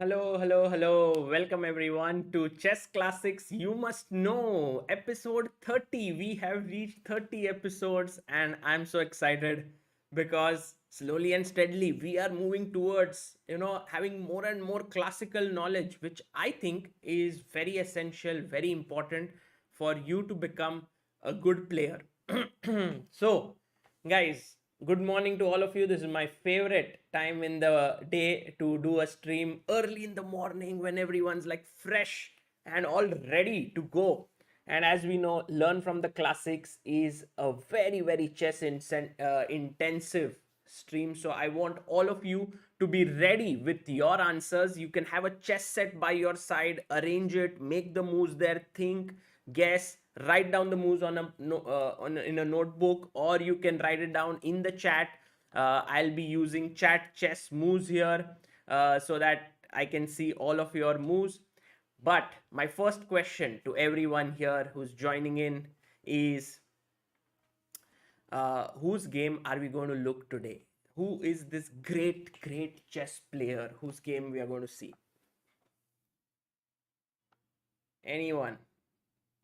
Hello, hello, hello. Welcome everyone to Chess Classics You Must Know, episode 30. We have reached 30 episodes, and I'm so excited because slowly and steadily we are moving towards, having more and more classical knowledge, which I think is very essential, very important for you to become a good player. So, guys, good morning to all of you. This is my favorite time in the day to do a stream early in the morning when everyone's like fresh and all ready to go. And as we know, learn from the classics is a very, very intensive stream. So I want all of you to be ready with your answers. You can have a chess set by your side, arrange it, make the moves there, think, guess, write down the moves on in a notebook, or you can write it down in the chat. I'll be using chat chess moves here so that I can see all of your moves. But my first question to everyone here who's joining in is, whose game are we going to look today? Who is this great, great chess player whose game we are going to see? Anyone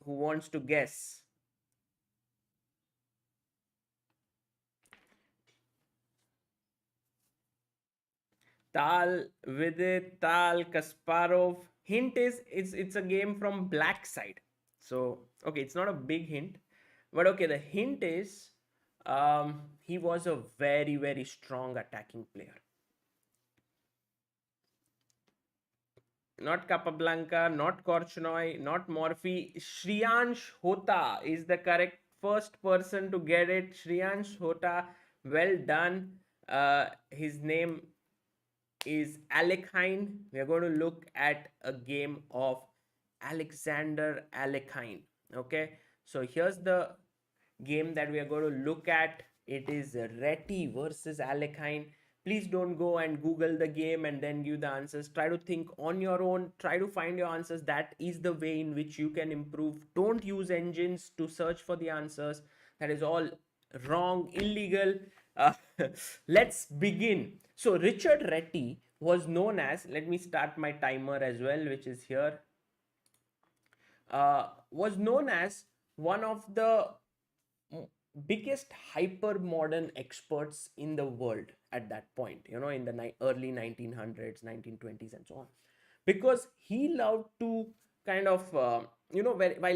who wants to guess? Tal, Vidit, Tal, Kasparov. Hint is it's a game from black side. So okay, it's not a big hint, but okay, the hint is he was a very, very strong attacking player. Not Capablanca, not Korchnoi, not Morphy. Shriyansh Hota is the correct first person to get it. Shriyansh Hota, well done. His name is Alekhine. We are going to look at a game of Alexander Alekhine. Okay, so here's the game that we are going to look at. It is Reti versus Alekhine. Please don't go and Google the game and then give the answers. Try to think on your own. Try to find your answers. That is the way in which you can improve. Don't use engines to search for the answers. That is all wrong, illegal. Uh, let's begin. So Richard Reti was known as, let me start my timer as well, which is here, was known as one of the biggest hyper modern experts in the world at that point, in the early 1900s, 1920s, and so on, because he loved to kind of, while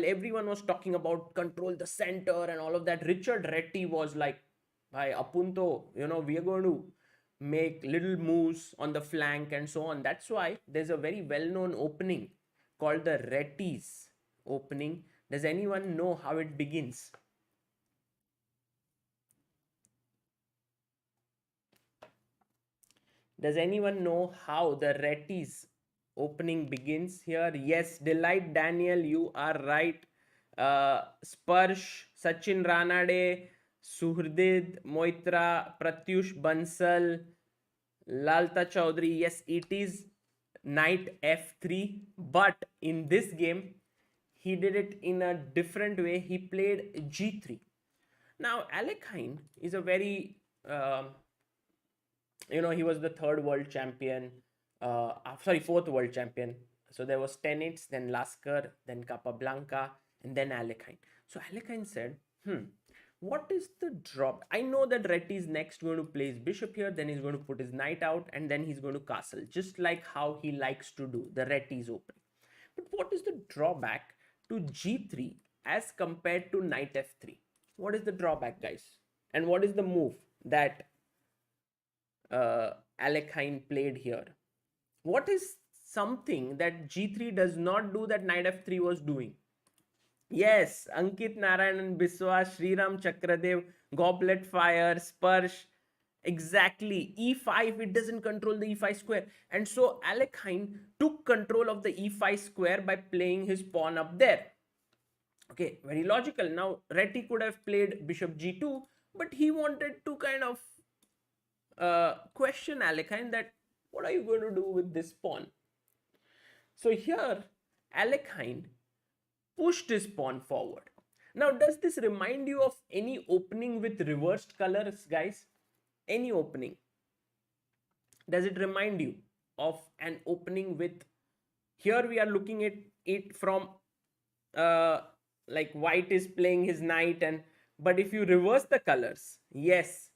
everyone was talking about control the center and all of that, Richard Reti was like, by apunto, we are going to make little moves on the flank and so on. That's why there's a very well known opening called the Reti's opening. Does anyone know how it begins? Does anyone know how the Reti's opening begins here? Yes, Delight Daniel, you are right. Sparsh, Sachin Ranade, Suhrdid Moitra, Pratyush Bansal, Lalta Chaudhary. Yes, it is knight f3, but in this game he did it in a different way. He played g3. Now Alekhine is a very he was the third world champion, fourth world champion. So there was Tenets, then Lasker, then Capablanca, and then Alekhine. So Alekhine said, what is the drop? I know that Reti is next going to play his bishop here, then he's going to put his knight out, and then he's going to castle, just like how he likes to do the Reti's opening. But what is the drawback to g3 as compared to knight f3? What is the drawback, guys? And what is the move that Alekhine played here? What is something that g3 does not do that knight f3 was doing? Yes, Ankit Narayanan Biswa, Sriram Chakradev, Goblet Fire, Sparsh. Exactly. E5, it doesn't control the e5 square. And so Alekhine took control of the e5 square by playing his pawn up there. Okay, very logical. Now, Reti could have played bishop g2, but he wanted to kind of question Alekhine that, what are you going to do with this pawn? So here, Alekhine pushed his pawn forward. Now, does this remind you of any opening with reversed colors, guys? Any opening? Does it remind you? of an opening with, here we are looking at it from uh, like white is playing his knight, and but if you reverse the colors, yes,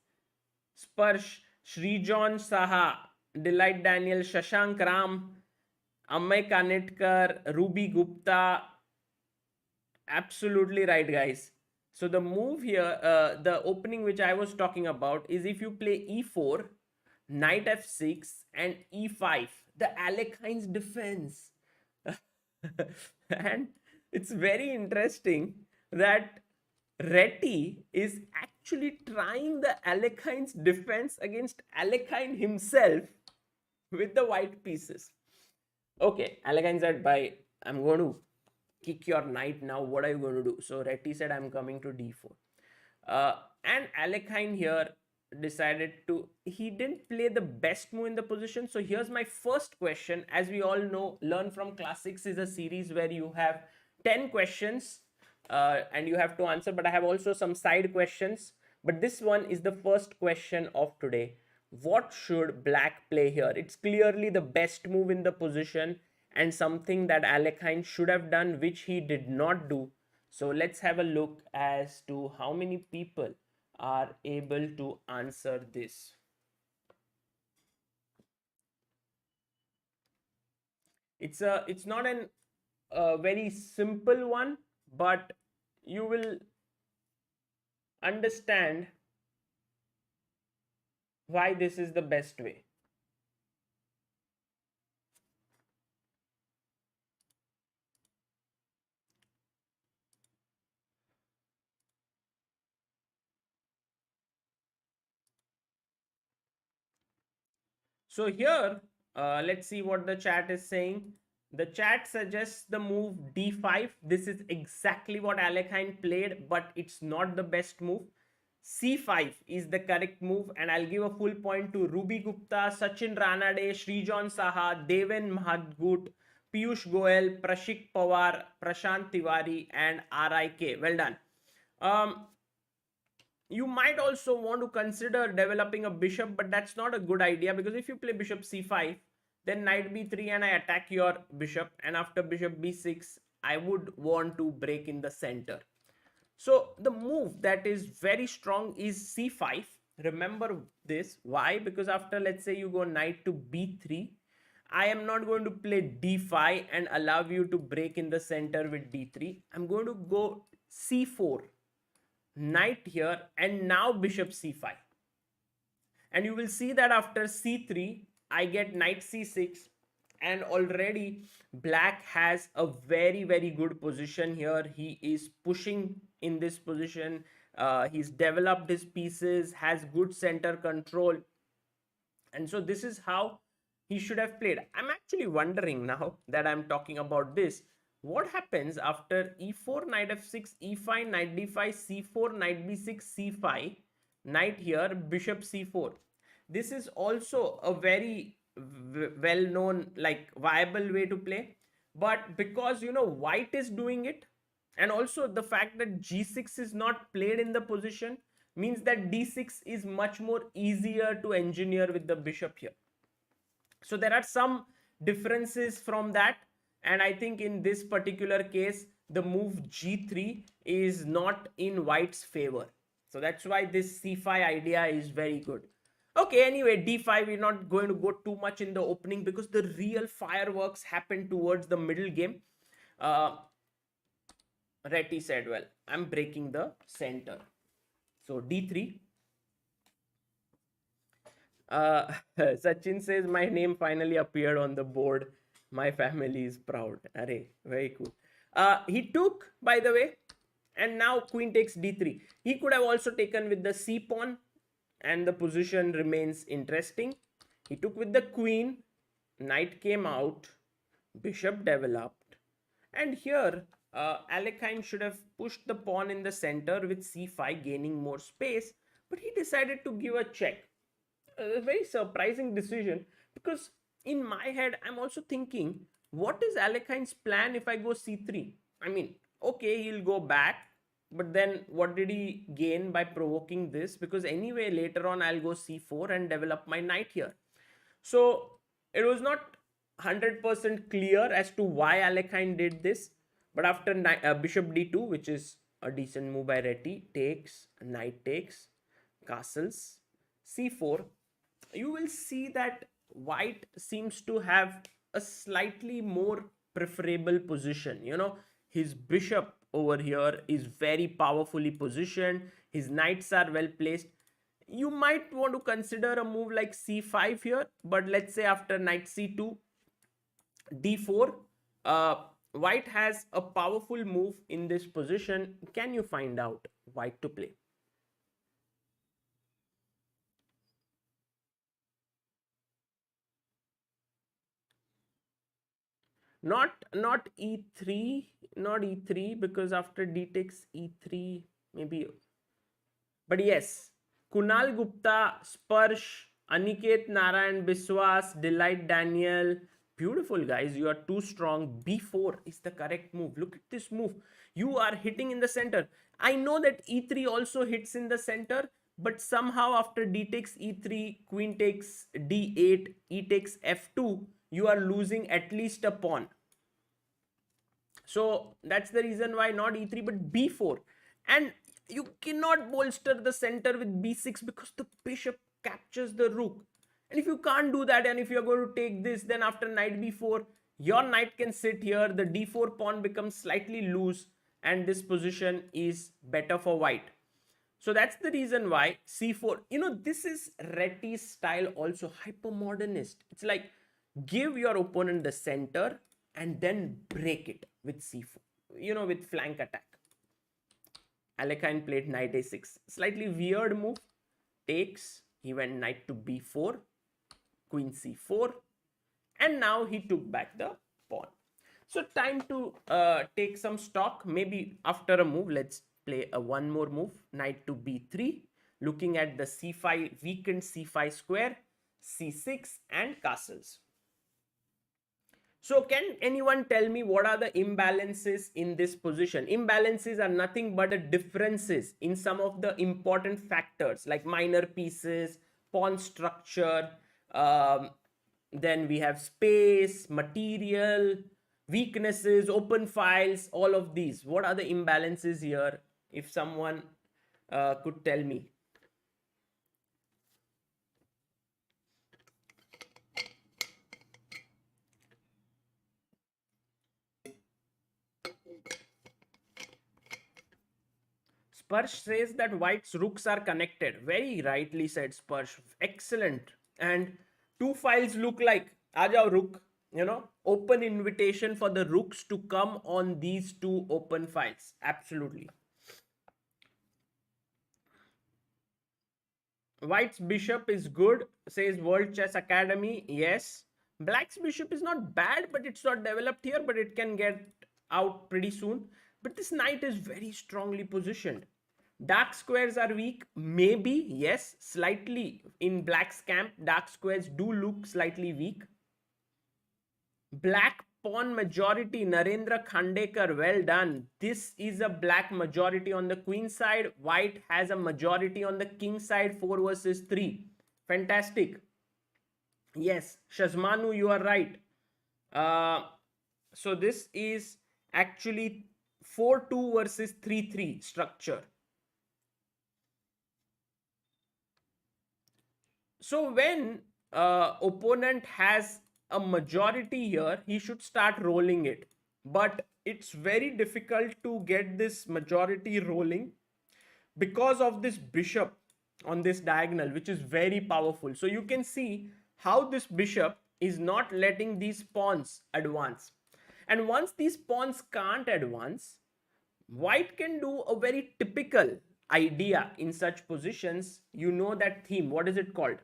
Sparsh, Srijan Saha, Delight Daniel, Shashank Ram, Amay Kanetkar, Ruby Gupta. Absolutely right, guys. So the move here, the opening which I was talking about is if you play e4, knight f6, and e5, the Alekhine's defense. And it's very interesting that Reti is actually trying the Alekhine's defense against Alekhine himself with the white pieces. Okay, Alekhine said, "Bye. I'm going to kick your knight now. What are you going to do?" So Reti said, "I'm coming to d4." And Alekhine here decided to, he didn't play the best move in the position. So here's my first question. As we all know, Learn from Classics is a series where you have 10 questions and you have to answer, but I have also some side questions. But this one is the first question of today. What should black play here? It's clearly the best move in the position and something that Alekhine should have done, which he did not do. So let's have a look as to how many people are able to answer this. It's not an very simple one, but you will understand why this is the best way. So here, let's see what the chat is saying. The chat suggests the move d5. This is exactly what Alekhine played, but it's not the best move. c5 is the correct move, and I'll give a full point to Ruby Gupta, Sachin Ranade, Srijan Saha, Deven Mahadgut, Piyush Goel, Prashik Pawar, Prashant Tiwari, and RIK. Well done. You might also want to consider developing a bishop, but that's not a good idea, because if you play bishop c5, then knight b3 and I attack your bishop, and after bishop b6 I would want to break in the center. So the move that is very strong is c5. Remember this. Why? Because after, let's say, you go knight to b3, I am not going to play d5 and allow you to break in the center with d3. I'm going to go c4, knight here, and now bishop c5. And you will see that after c3, I get knight c6, and already black has a very, very good position here. He is pushing in this position. He's developed his pieces, has good center control. And so this is how he should have played. I'm actually wondering, now that I'm talking about this, what happens after e4, knight f6, e5, knight d5, c4, knight b6, c5, knight here, bishop c4. This is also a very well known, like, viable way to play, but because white is doing it, and also the fact that g6 is not played in the position, means that d6 is much more easier to engineer with the bishop here. So there are some differences from that, and I think in this particular case the move g3 is not in white's favor. So that's why this c5 idea is very good. Okay, anyway, d5, we're not going to go too much in the opening because the real fireworks happen towards the middle game. Reti said, well, I'm breaking the center. So d3. Sachin says, my name finally appeared on the board. My family is proud. Array, very cool. He took, by the way, and now queen takes d3. He could have also taken with the c pawn, and the position remains interesting. He took with the queen, knight came out, bishop developed, and here Alekhine should have pushed the pawn in the center with c5, gaining more space, but he decided to give a check. A very surprising decision, because in my head I'm also thinking, what is Alekhine's plan if I go c3? I mean, okay, he'll go back, but then what did he gain by provoking this? Because anyway later on I'll go c4 and develop my knight here. So It was not 100% clear as to why Alekhine did this, but after bishop d2, which is a decent move by Reti, takes, knight takes, castles, c4, you will see that white seems to have a slightly more preferable position. You know, his bishop over here is very powerfully positioned, his knights are well placed. You might want to consider a move like c5 here, but let's say after knight c2, d4, uh, white has a powerful move in this position. Can you find out white to play? Not e3, not e3, because after d takes e3 maybe. But yes, Kunal Gupta, Sparsh, Aniket Narayan Biswas, Delight Daniel. Beautiful, guys. You are too strong. b4 is the correct move. Look at this move. You are hitting in the center. I know that e3 also hits in the center, but somehow after d takes e3, queen takes d8, e takes f2, you are losing at least a pawn. So that's the reason why not e3 but b4. And you cannot bolster the center with b6 because the bishop captures the rook. And if you can't do that, and if you're going to take this, then after knight b4, your knight can sit here, the d4 pawn becomes slightly loose, and this position is better for white. So that's the reason why c4, you know, this is Reti's style also, hypermodernist. It's like give your opponent the center and then break it with c4, you know, with flank attack. Alekhine played knight a6. Slightly weird move. Takes. He went knight to b4. Queen c4. And now he took back the pawn. So time to take some stock. Maybe after a move, let's play a one more move. Knight to b3. Looking at the c5, weakened c5 square, c6 and castles. So can anyone tell me what are the imbalances in this position? Imbalances are nothing but the differences in some of the important factors like minor pieces, pawn structure, then we have space, material, weaknesses, open files, all of these. What are the imbalances here? If someone could tell me. Sparsh says that white's rooks are connected. Very rightly said, Sparsh. Excellent. And two files look like, Aajao rook, you know, open invitation for the rooks to come on these two open files. Absolutely. White's bishop is good, says World Chess Academy. Yes. Black's bishop is not bad, but it's not developed here, but it can get out pretty soon. But this knight is very strongly positioned. Dark squares are weak. Maybe, yes, slightly in black's camp, dark squares do look slightly weak. Black pawn majority, Narendra Khandekar, well done. This is a black majority on the queen side. White has a majority on the king side, 4 versus 3. Fantastic. Yes, Shazmanu, you are right. So this is actually 4-2 versus 3-3 structure. So when opponent has a majority here, he should start rolling it. But it's very difficult to get this majority rolling because of this bishop on this diagonal, which is very powerful. So you can see how this bishop is not letting these pawns advance. And once these pawns can't advance, white can do a very typical idea in such positions. You know that theme. What is it called?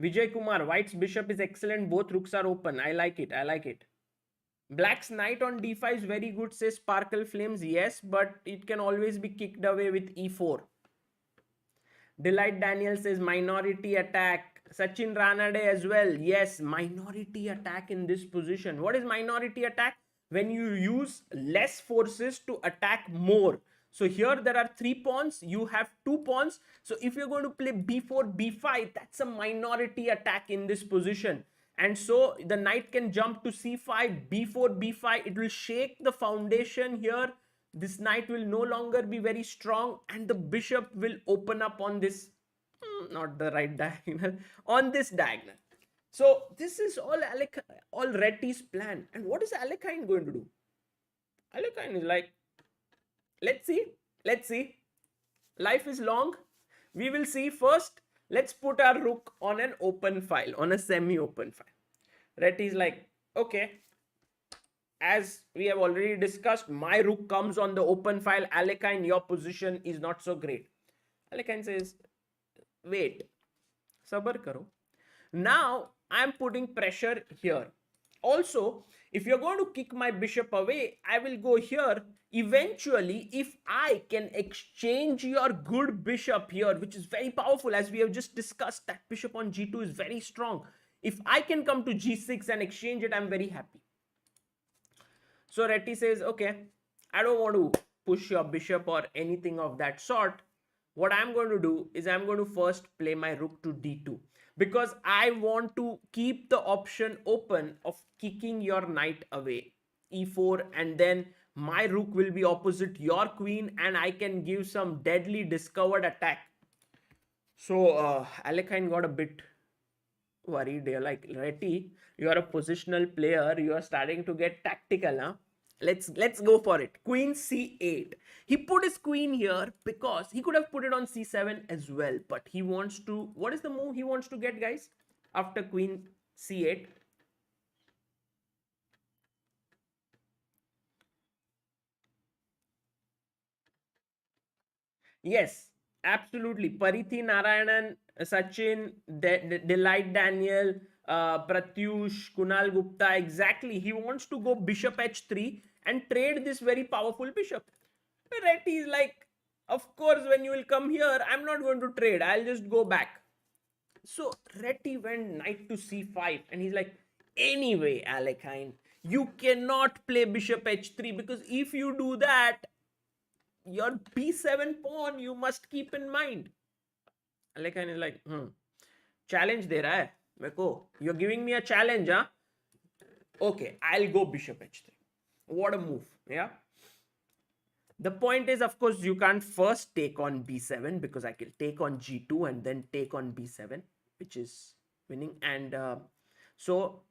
Vijay Kumar, white's bishop is excellent. Both rooks are open. I like it. I like it. Black's knight on d5 is very good, says Sparkle Flames. Yes, but it can always be kicked away with e4. Delight Daniel says minority attack. Sachin Ranade as well. Yes, minority attack in this position. What is minority attack? When you use less forces to attack more. So here there are 3 pawns, you have 2 pawns. So if you're going to play b4, b5, that's a minority attack in this position. And so the knight can jump to c5, b4, b5. It will shake the foundation here. This knight will no longer be very strong, and the bishop will open up on this, not the right diagonal, on this diagonal. So this is all Reti's plan. And what is Alekhine going to do? Alekhine is like, let's see. Life is long. We will see. First, let's put our rook on an open file, on a semi-open file. Reti is like, okay, as we have already discussed, my rook comes on the open file. Alekhine, your position is not so great. Alekhine says, wait, sabar karo. Now I'm putting pressure here. Also, if you're going to kick my bishop away, I will go here. Eventually, if I can exchange your good bishop here, which is very powerful, as we have just discussed, that bishop on g2 is very strong. If I can come to g6 and exchange it, I'm very happy. So Reti says, okay, I don't want to push your bishop or anything of that sort. What I'm going to do is I'm going to first play my rook to d2, because I want to keep the option open of kicking your knight away, e4, and then my rook will be opposite your queen and I can give some deadly discovered attack. So Alekhine got a bit worried. They're like, Reti, you are a positional player, you are starting to get tactical, huh? Let's go for it. Queen c8. He put his queen here because he could have put it on c7 as well, but he wants to, what is the move he wants to get, guys, after queen c8? Yes, absolutely. Parithi Narayanan, Sachin, Delight Daniel, Pratyush, Kunal Gupta, exactly. He wants to go bishop h3 and trade this very powerful bishop. Reti is like, of course, when you will come here, I'm not going to trade. I'll just go back. So Reti went knight to c5 and he's like, anyway, Alekhine, you cannot play bishop h3, because if you do that, your b7 pawn you must keep in mind. Alekhine is like, challenge de raha hai meko. You're giving me a challenge, huh? Okay, I'll go bishop h3. What a move, yeah? The point is, of course, you can't first take on b7, because I can take on g2 and then take on b7, which is winning. And so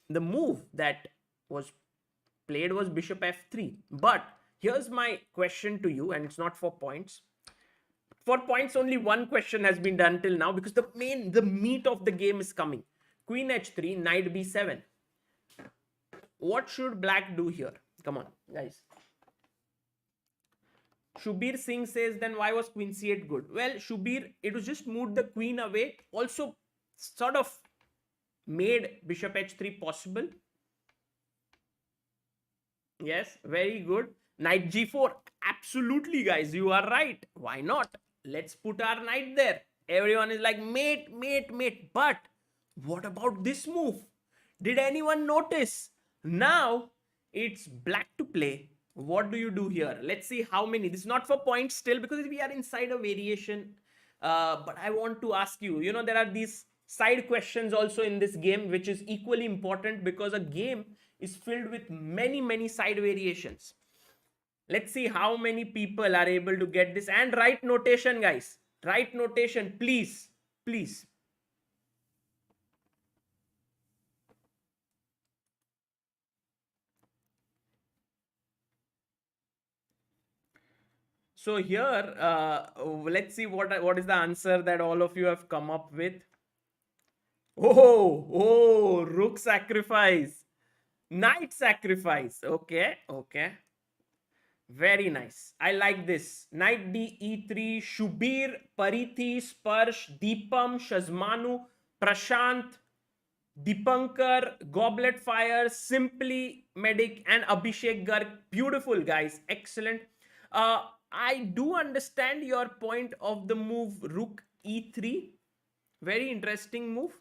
the move that was played was bishop f3. But here's my question to you, and it's not for points. For points, only one question has been done till now, because the meat of the game is coming. Queen h3, knight b7. What should black do here? Come on, guys. Shubir Singh says, then why was queen c8 good? Well, Shubir, it was just moved the queen away. Also, sort of made bishop h3 possible. Yes, very good. Knight g4. Absolutely, guys. You are right. Why not? Let's put our knight there. Everyone is like, mate, mate, mate. But what about this move? Did anyone notice? Now it's black to play. What do you do here? Let's see how many. This is not for points still, because we are inside a variation. But I want to ask you, there are these side questions also in this game, which is equally important, because a game is filled with many, many side variations. Let's see how many people are able to get this. And write notation, guys. Write notation, please. Please. So here, let's see what is the answer that all of you have come up with. Oh, rook sacrifice. Knight sacrifice. Okay, okay. Very nice. I like this. Knight d e3, Shubir, Parithi, Sparsh, Deepam, Shazmanu, Prashant, Dipankar, Goblet Fire, Simply Medic, and Abhishek Garg. Beautiful, guys. Excellent. I do understand your point of the move Rook e3. Very interesting move.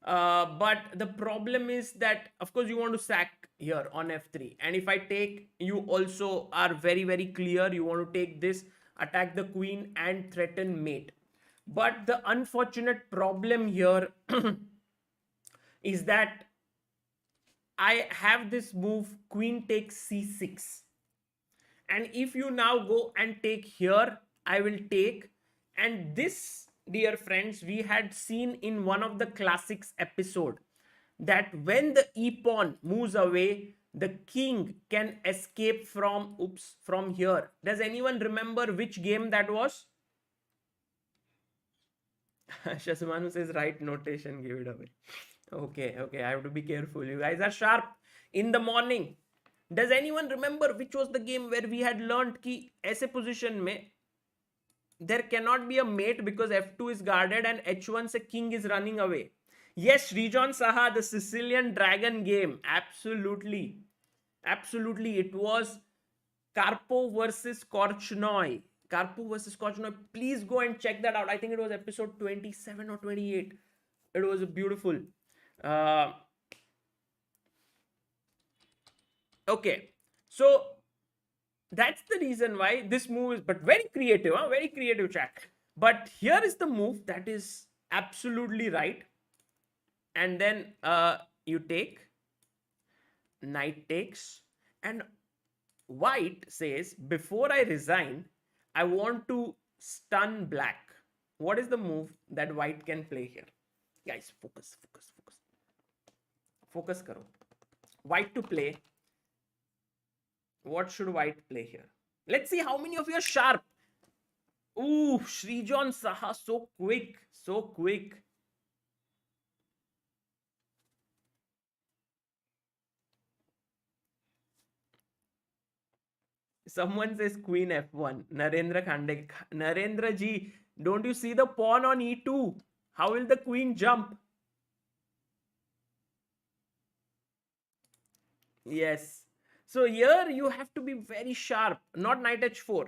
But the problem is that, of course, you want to sack here on f3. And if I take, you also are very, very clear. You want to take this, attack the queen, and threaten mate. But the unfortunate problem here is that I have this move, queen takes c6. And if you now go and take here, I will take. And this, dear friends, we had seen in one of the classics episode, that when the e pawn moves away, the king can escape from, oops, from here. Does anyone remember which game that was? Shasmanu says right notation, give it away. Okay, I have to be careful. You guys are sharp in the morning. Does anyone remember which was the game where we had learned कि ऐसे position में there cannot be a mate because f2 is guarded and h1 se king is running away? Yes, Srijan Saha, the Sicilian Dragon game. Absolutely. Absolutely. It was Karpov versus Korchnoi. Karpov versus Korchnoi. Please go and check that out. I think it was episode 27 or 28. It was beautiful. Okay. So that's the reason why this move is, but very creative, huh? Very creative, chat. But here is the move that is absolutely right. And then you take, knight takes, and white says, before I resign, I want to stun black. What is the move that white can play here? Guys, focus. Focus karo. White to play. What should white play here? Let's see how many of you are sharp. Ooh, Srijan Saha, so quick. So quick. Someone says queen f1. Narendra Khande. Narendra ji, don't you see the pawn on e2? How will the queen jump? Yes. So here you have to be very sharp. Not knight h4.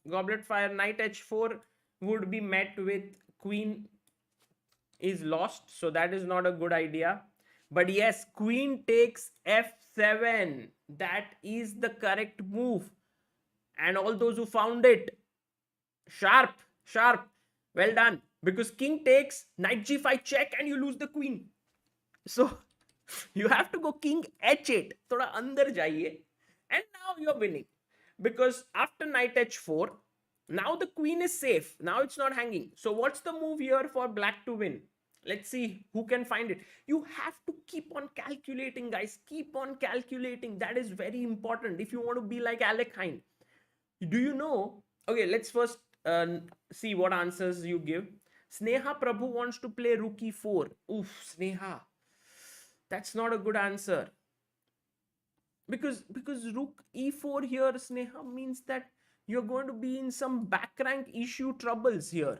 Goblet fire, knight h4 would be met with queen is lost. So that is not a good idea. But yes, queen takes f7. That is the correct move. And all those who found it, sharp. Well done. Because king takes, knight g5 check, and you lose the queen. So you have to go king h8. Thoda andar jaiye. And now you're winning. Because after knight h4, now the queen is safe. Now it's not hanging. So what's the move here for black to win? Let's see who can find it. You have to keep on calculating, guys. Keep on calculating. That is very important if you want to be like Alekhine. Do you know? Okay, let's first see what answers you give. Sneha Prabhu wants to play Rook E4. Oof, Sneha. That's not a good answer. Because Rook E4 here, Sneha, means that you're going to be in some back rank issue troubles here.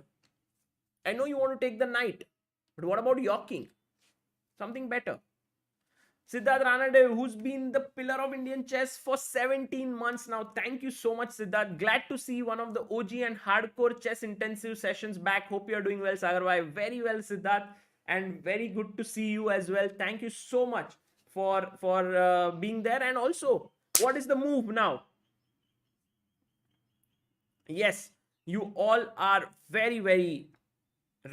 I know you want to take the knight, but what about your king? Something better. Siddharth Ranadev, who's been the pillar of Indian chess for 17 months now. Thank you so much, Siddharth. Glad to see one of the OG and hardcore chess intensive sessions back. Hope you're doing well, Sagar Bhai. Very well, Siddharth. And very good to see you as well. Thank you so much for being there. And also, what is the move now? Yes, you all are very, very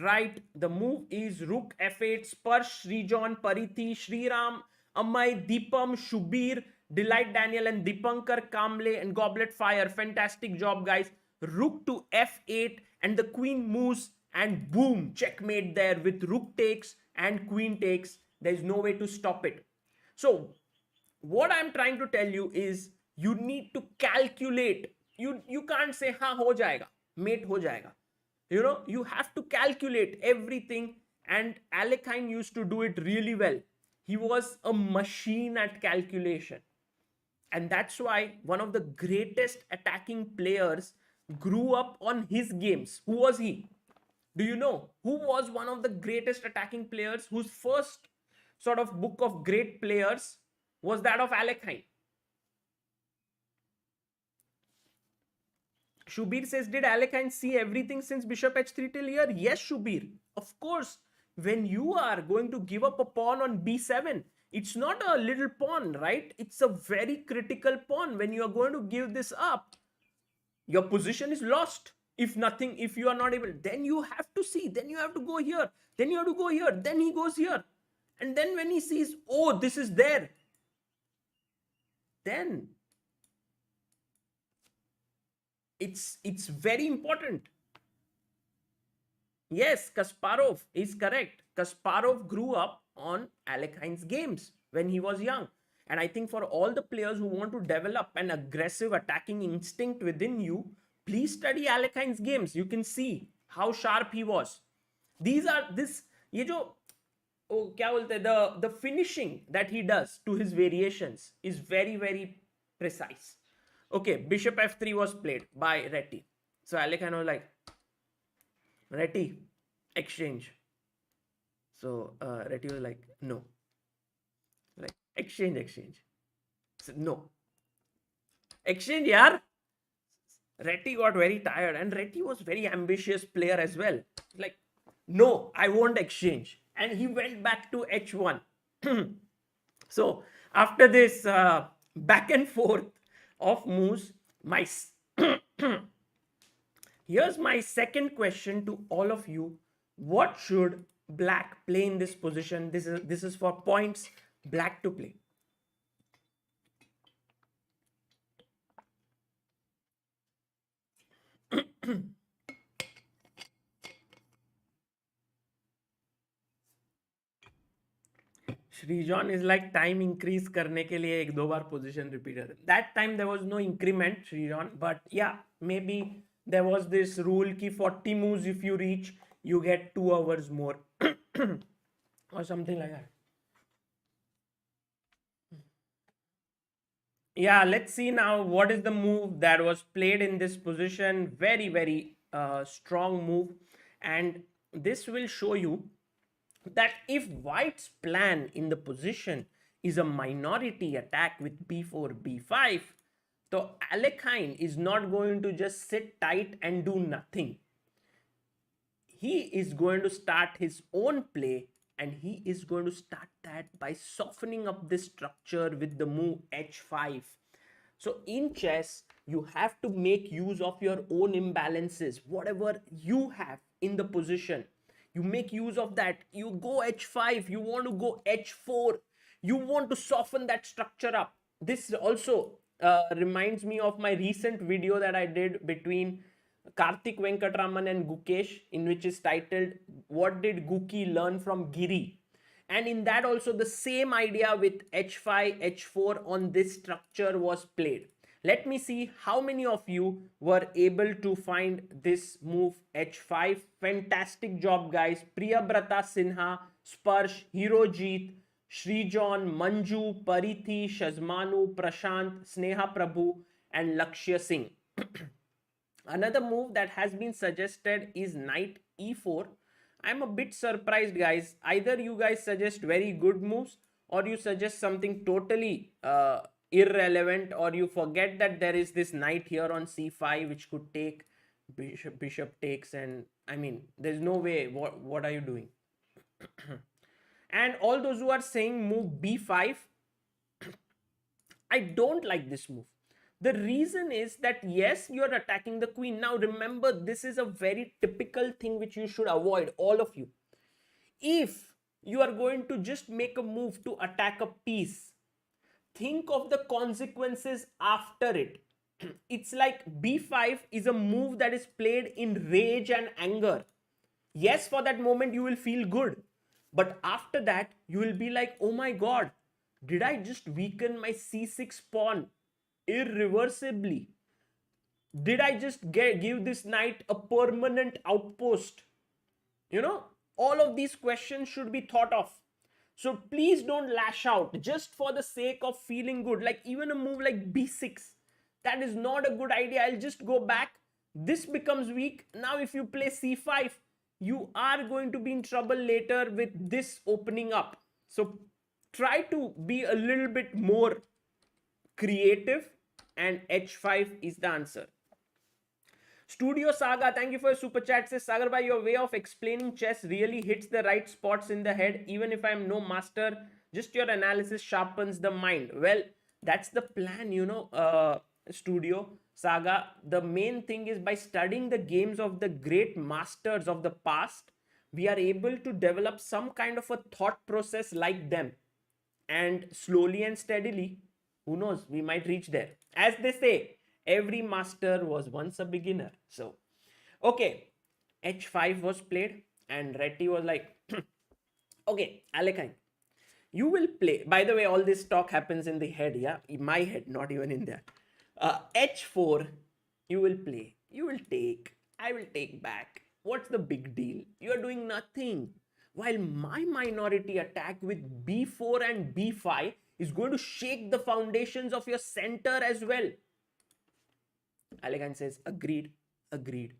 right. The move is Rook f8, Sparsh, Srijan, Parithi, Sriram, Amay, Deepam, Shubir, Delight Daniel, and Dipankar Kamble, and Goblet Fire. Fantastic job, guys. Rook to f8, and the queen moves, and boom, checkmate there with rook takes and queen takes. There is no way to stop it. So what I'm trying to tell you is you need to calculate. You can't say ha ho jayega, mate ho jayega. You know, you have to calculate everything, and Alekhine used to do it really well. He was a machine at calculation, and that's why one of the greatest attacking players grew up on his games. Who was he? Do you know who was one of the greatest attacking players whose first sort of book of great players was that of Alekhine? Shubir says, did Alekhine see everything since bishop h3 till here? Yes, Shubir. Of course, when you are going to give up a pawn on b7, it's not a little pawn, right? It's a very critical pawn. When you are going to give this up, your position is lost. If nothing, if you are not able, then you have to see, then you have to go here, then you have to go here, then he goes here. And then when he sees, oh, this is there, then it's very important. Yes, Kasparov is correct. Kasparov grew up on Alekhine's games when he was young. And I think for all the players who want to develop an aggressive attacking instinct within you, please study Alekhine's games. You can see how sharp he was. These are this, ये जो क्या बोलते हैं, the finishing that he does to his variations is very, very precise. Okay, bishop f3 was played by Reti. So Alekhine was like, Reti, exchange. So Reti was like, no. Like, exchange. So, no. Exchange, yaar. Reti got very tired, and Reti was very ambitious player as well. Like, no, I won't exchange. And he went back to h1. So after this back and forth of moves, my here's my second question to all of you. What should black play in this position? This is for points black to play. Shrijan is like time increase करने के लिए एक दो बार position repeated. That time there was no increment, Shrijan, but yeah, maybe there was this rule ki 40 moves if you reach, you get 2 hours more or something like that. Yeah, let's see now what is the move that was played in this position. Very, very strong move, and this will show you that if white's plan in the position is a minority attack with b4, b5, so Alekhine is not going to just sit tight and do nothing. He is going to start his own play, and he is going to start that by softening up this structure with the move h5. So in chess, you have to make use of your own imbalances. Whatever you have in the position, you make use of that. You go h5, you want to go h4, you want to soften that structure up. This also reminds me of my recent video that I did between Karthik Venkatraman and Gukesh, in which is titled, What Did Guki Learn from Giri? And in that also the same idea with h5, h4 on this structure was played. Let me see how many of you were able to find this move h5. Fantastic job, guys. Priyabrata Sinha, Sparsh, Hirojit, Shrijan, Manju, Parithi, Shazmanu, Prashant, Sneha Prabhu, and Lakshya Singh. Another move that has been suggested is knight e4. I'm a bit surprised, guys. Either you guys suggest very good moves, or you suggest something totally irrelevant, or you forget that there is this knight here on c5 which could take bishop takes, and I mean there's no way. What are you doing? And all those who are saying move b5, I don't like this move. The reason is that yes, you're attacking the queen. Now remember, this is a very typical thing which you should avoid, all of you. If you are going to just make a move to attack a piece, think of the consequences after it. It's like b5 is a move that is played in rage and anger. Yes, for that moment you will feel good, but after that you will be like, oh my god, did I just weaken my c6 pawn irreversibly? Did I just give this knight a permanent outpost? You know, all of these questions should be thought of. So please don't lash out just for the sake of feeling good. Like even a move like b6, that is not a good idea. I'll just go back. This becomes weak. Now if you play c5, you are going to be in trouble later with this opening up. So try to be a little bit more creative, and h5 is the answer. Studio Saga, thank you for your super chat. Says Sagar bhai, your way of explaining chess really hits the right spots in the head. Even if I'm no master, just your analysis sharpens the mind. Well, that's the plan, Studio Saga. The main thing is by studying the games of the great masters of the past, we are able to develop some kind of a thought process like them. And slowly and steadily, who knows, we might reach there. As they say, every master was once a beginner. So, okay, h5 was played, and Reti was like, okay, Alekhine, you will play. By the way, all this talk happens in the head, yeah? In my head, not even in there. H4, you will play. You will take. I will take back. What's the big deal? You are doing nothing. While my minority attack with b4 and b5 is going to shake the foundations of your center as well. Alekhine says, agreed, agreed.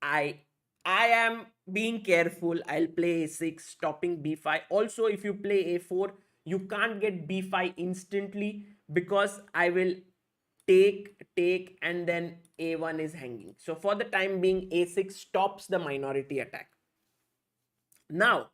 I am being careful. I'll play a6, stopping b5. Also, if you play a4, you can't get b5 instantly because I will take, and then a1 is hanging. So for the time being, a6 stops the minority attack. Now,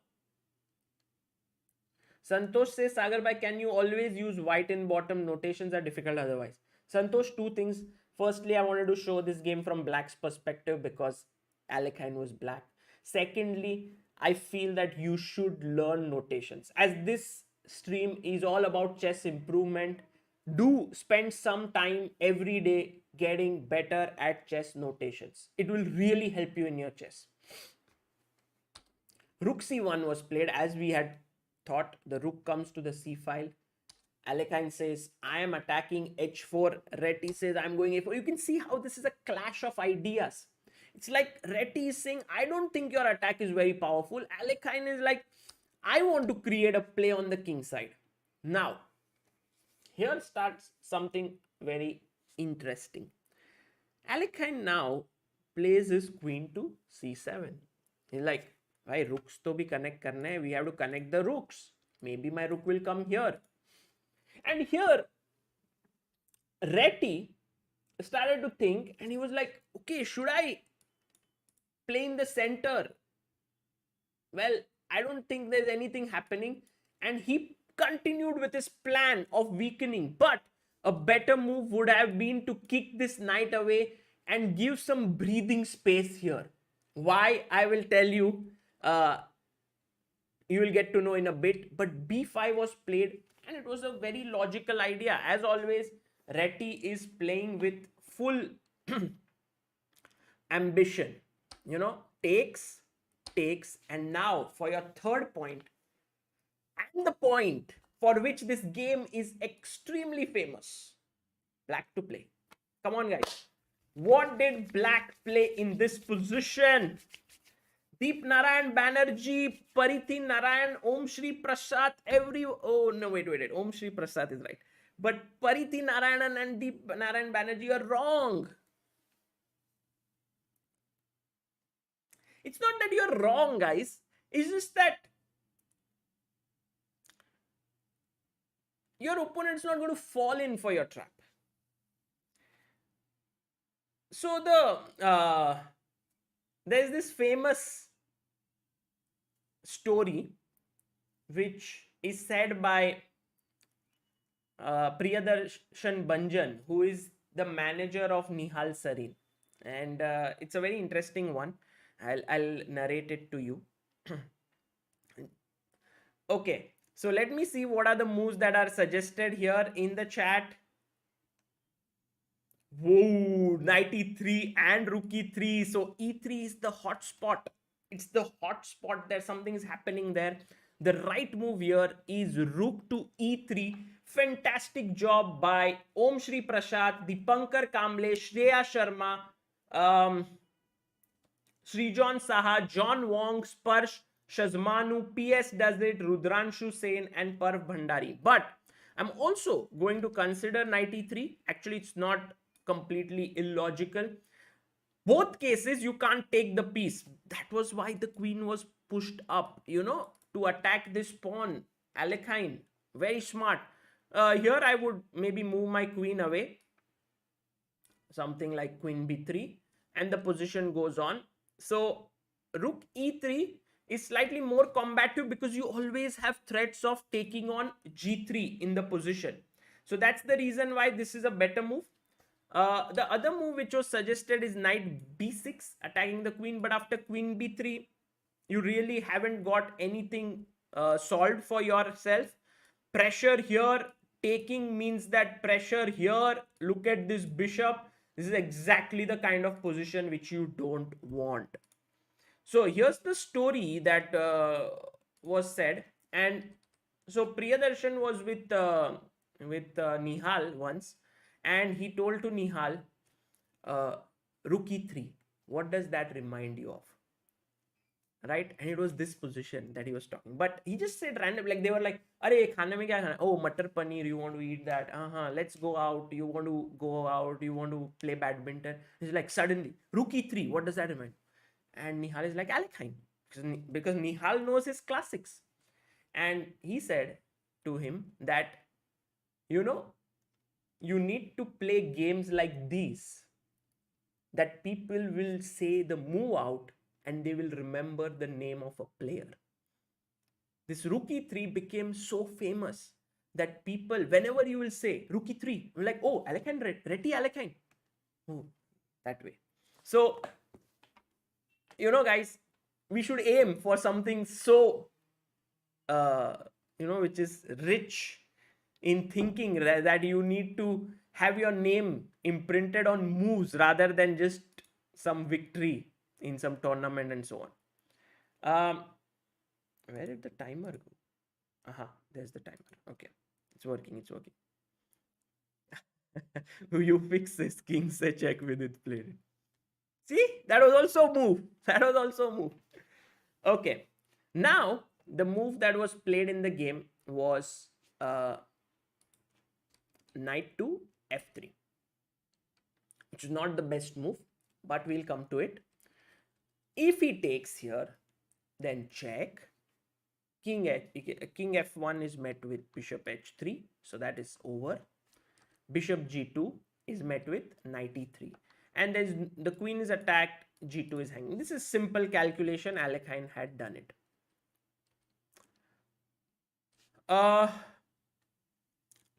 Santosh says, Sagar bhai, can you always use white in bottom? Notations are difficult otherwise. Santosh, two things. Firstly, I wanted to show this game from black's perspective because Alekhine was black. Secondly, I feel that you should learn notations. As this stream is all about chess improvement, do spend some time every day getting better at chess notations. It will really help you in your chess. Rook C1 was played as we had thought. The rook comes to the C file. Alekhine says, I am attacking h4. Reti says, I'm going a4. You can see how this is a clash of ideas. It's like Reti is saying, I don't think your attack is very powerful. Alekhine is like, I want to create a play on the king side. Now, here starts something very interesting. Alekhine now plays his queen to c7. He's like, why rooks to be connect karne hai? We have to connect the rooks. Maybe my rook will come here. And here, Reti started to think, and he was like, okay, should I play in the center? Well, I don't think there's anything happening. And he continued with his plan of weakening. But a better move would have been to kick this knight away and give some breathing space here. Why? I will tell you. You will get to know in a bit. But b5 was played, and it was a very logical idea. As always, Reti is playing with full ambition. Takes, and now for your third point, and the point for which this game is extremely famous, black to play. Come on, guys. What did black play in this position? Deep Narayan Banerjee, Parithi Narayan, Om Shri Prasad, oh no, wait. Om Shri Prasad is right. But Parithi Narayan and Deep Narayan Banerjee are wrong. It's not that you're wrong, guys. It's just that your opponent's not going to fall in for your trap. So there's this famous story which is said by Priyadarshan Banjan, who is the manager of Nihal Sarin, and it's a very interesting one. I'll narrate it to you. Okay, so let me see what are the moves that are suggested here in the chat. Whoa, knight e3 and rook e3. So e3 is the hot spot. It's the hot spot there. Something is happening there. The right move here is rook to e3. Fantastic job by Om Shri Prasad, Dipankar Kamble, Shreya Sharma, Srijan Saha, John Wong, Sparsh, Shazmanu, PS does it, Rudranshu Sen, and Parv Bhandari. But I'm also going to consider knight e3. Actually, it's not completely illogical. Both cases, you can't take the piece. That was why the queen was pushed up, to attack this pawn. Alekhine, very smart. Here, I would maybe move my queen away. Something like queen b3. and the position goes on. So rook e3 is slightly more combative because you always have threats of taking on g3 in the position. So that's the reason why this is a better move. The other move which was suggested is knight b6, attacking the queen, but after queen b3, you really haven't got anything solved for yourself. Pressure here, taking means that pressure here. Look at this bishop. This is exactly the kind of position which you don't want. So here's the story that was said. And so Priyadarshan was with Nihal once, and he told to Nihal, uh, Rook e3. What does that remind you of? Right? And it was this position that he was talking. But he just said random, like they were like, "Are khane mein kya khana? Oh, matar paneer. You want to eat that? Let's go out. You want to go out? You want to play badminton?" He's like, suddenly, Rook e3. What does that remind? And Nihal is like, Alekhine, because Nihal knows his classics. And he said to him that, you know, you need to play games like these, that people will say the move out and they will remember the name of a player. This Rook e3 became so famous that people, whenever you will say Rook e3, you're like, oh, Alekhine, Reti Alekhine. Oh, that way. So, guys, we should aim for something so, which is rich in thinking, that you need to have your name imprinted on moves rather than just some victory in some tournament and so on. Where did the timer go? There's the timer. Okay, it's working. You fix this. King say check with it, played it. See, that was also move. Okay, now the move that was played in the game was knight to f3, which is not the best move, but we'll come to it. If he takes here, then check. King f1 is met with bishop h3, so that is over. Bishop g2 is met with knight e3, and the queen is attacked, g2 is hanging. This is simple calculation. Alekhine had done it.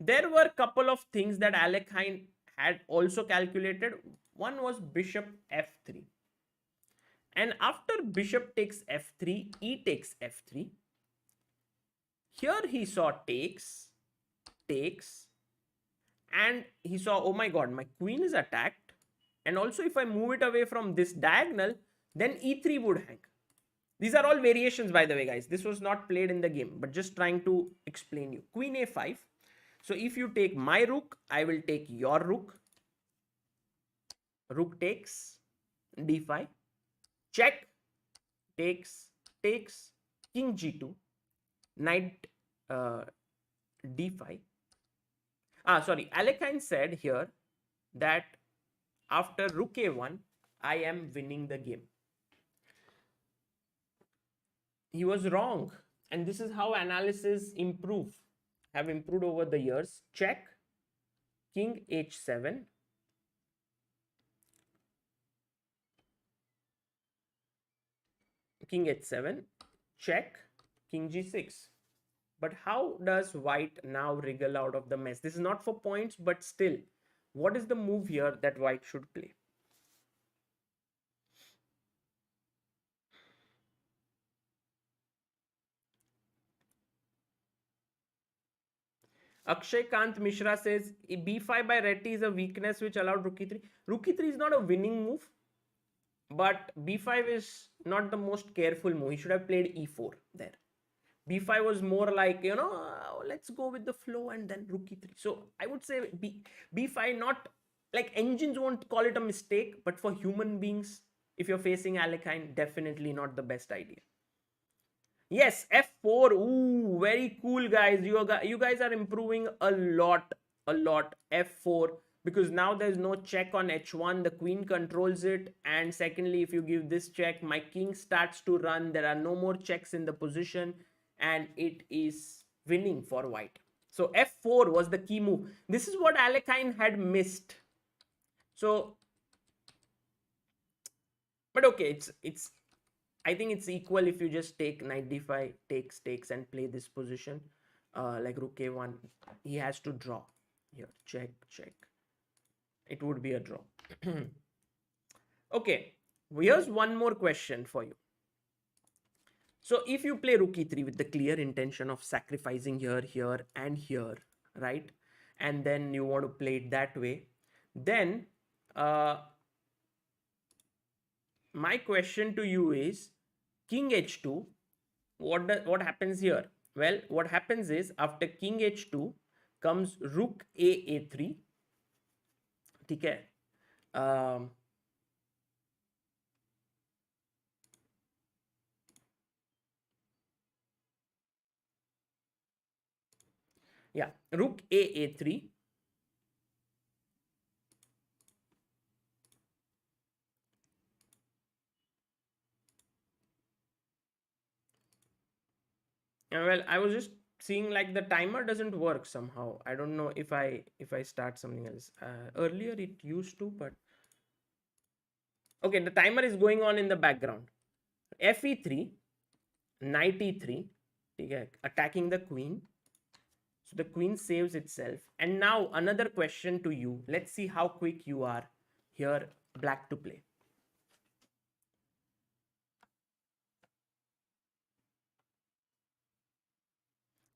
There were a couple of things that Alekhine had also calculated. One was bishop f3. And after bishop takes f3, e takes f3. Here he saw takes, and he saw, oh my god, my queen is attacked. And also if I move it away from this diagonal, then e3 would hang. These are all variations, by the way, guys. This was not played in the game, but just trying to explain you. Queen a5. So if you take my rook, I will take your rook. Rook takes, d5. Check, takes, king g2, knight d5. Alekhine said here that after rook a1, I am winning the game. He was wrong, and this is how analysis have improved over the years. Check, king h7, king h7, check, king g6. But how does white now wriggle out of the mess? This is not for points, but still, what is the move here that white should play? Akshay Kant Mishra says b5 by Reti is a weakness which allowed rook e3. Rook e3 is not a winning move, but b5 is not the most careful move. He should have played e4 there. b5 was more like, let's go with the flow, and then rook e3. So I would say b5, not like engines won't call it a mistake, but for human beings, if you're facing Alekhine, definitely not the best idea. Yes, f4. Ooh, very cool, guys. You guys are improving a lot. F4, because now there's no check on h1. The queen controls it. And secondly, if you give this check, my king starts to run. There are no more checks in the position, and it is winning for white. So f4 was the key move. This is what Alekhine had missed. So But okay, it's I think it's equal if you just take knight d5, takes and play this position. Like rook a1, he has to draw here. Check, check. It would be a draw. Okay, here's one more question for you. So if you play rook e3 with the clear intention of sacrificing here, here, and here, right? And then you want to play it that way, then uh, my question to you is king h2. What happens here? Well, what happens is after king h2 comes rook a3. Okay. Um, yeah, rook a3. Well, I was just seeing like the timer doesn't work somehow. I don't know if I start something else. Earlier it used to, but okay, the timer is going on in the background. Fe3, knight e3, okay, attacking the queen. So the queen saves itself. And now another question to you. Let's see how quick you are here, black to play.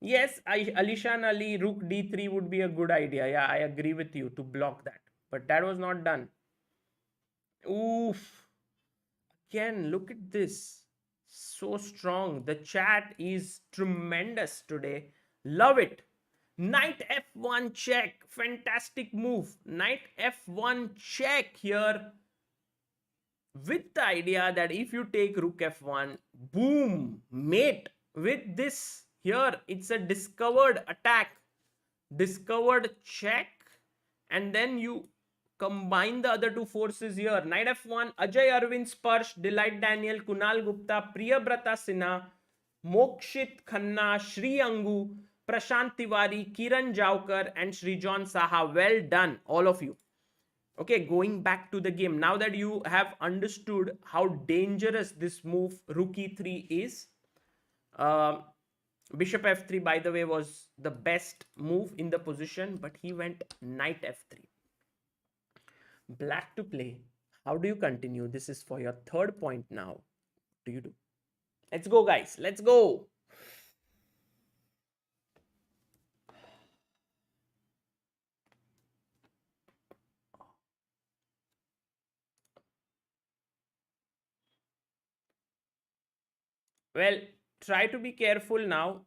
Yes, Alishan Ali, rook d3 would be a good idea. Yeah, I agree with you to block that. But that was not done. Oof. Again, look at this. So strong. The chat is tremendous today. Love it. Knight f1 check. Fantastic move. Knight f1 check here. With the idea that if you take rook f1, boom, mate. With this here, it's a discovered attack. Discovered check. And then you combine the other two forces here. Knight f1, Ajay Arvind Sparsh, Delight Daniel, Kunal Gupta, Priyabrata Sinha, Mokshit Khanna, Shri Angu, Prashant Tiwari, Kiran Javkar, and Srijan Saha. Well done, all of you. Okay, going back to the game. Now that you have understood how dangerous this move, rook e3 is, uh, bishop f3, by the way, was the best move in the position, but he went knight f3. Black to play. How do you continue? This is for your third point now. What do you do? Let's go, guys. Let's go. Well, try to be careful now.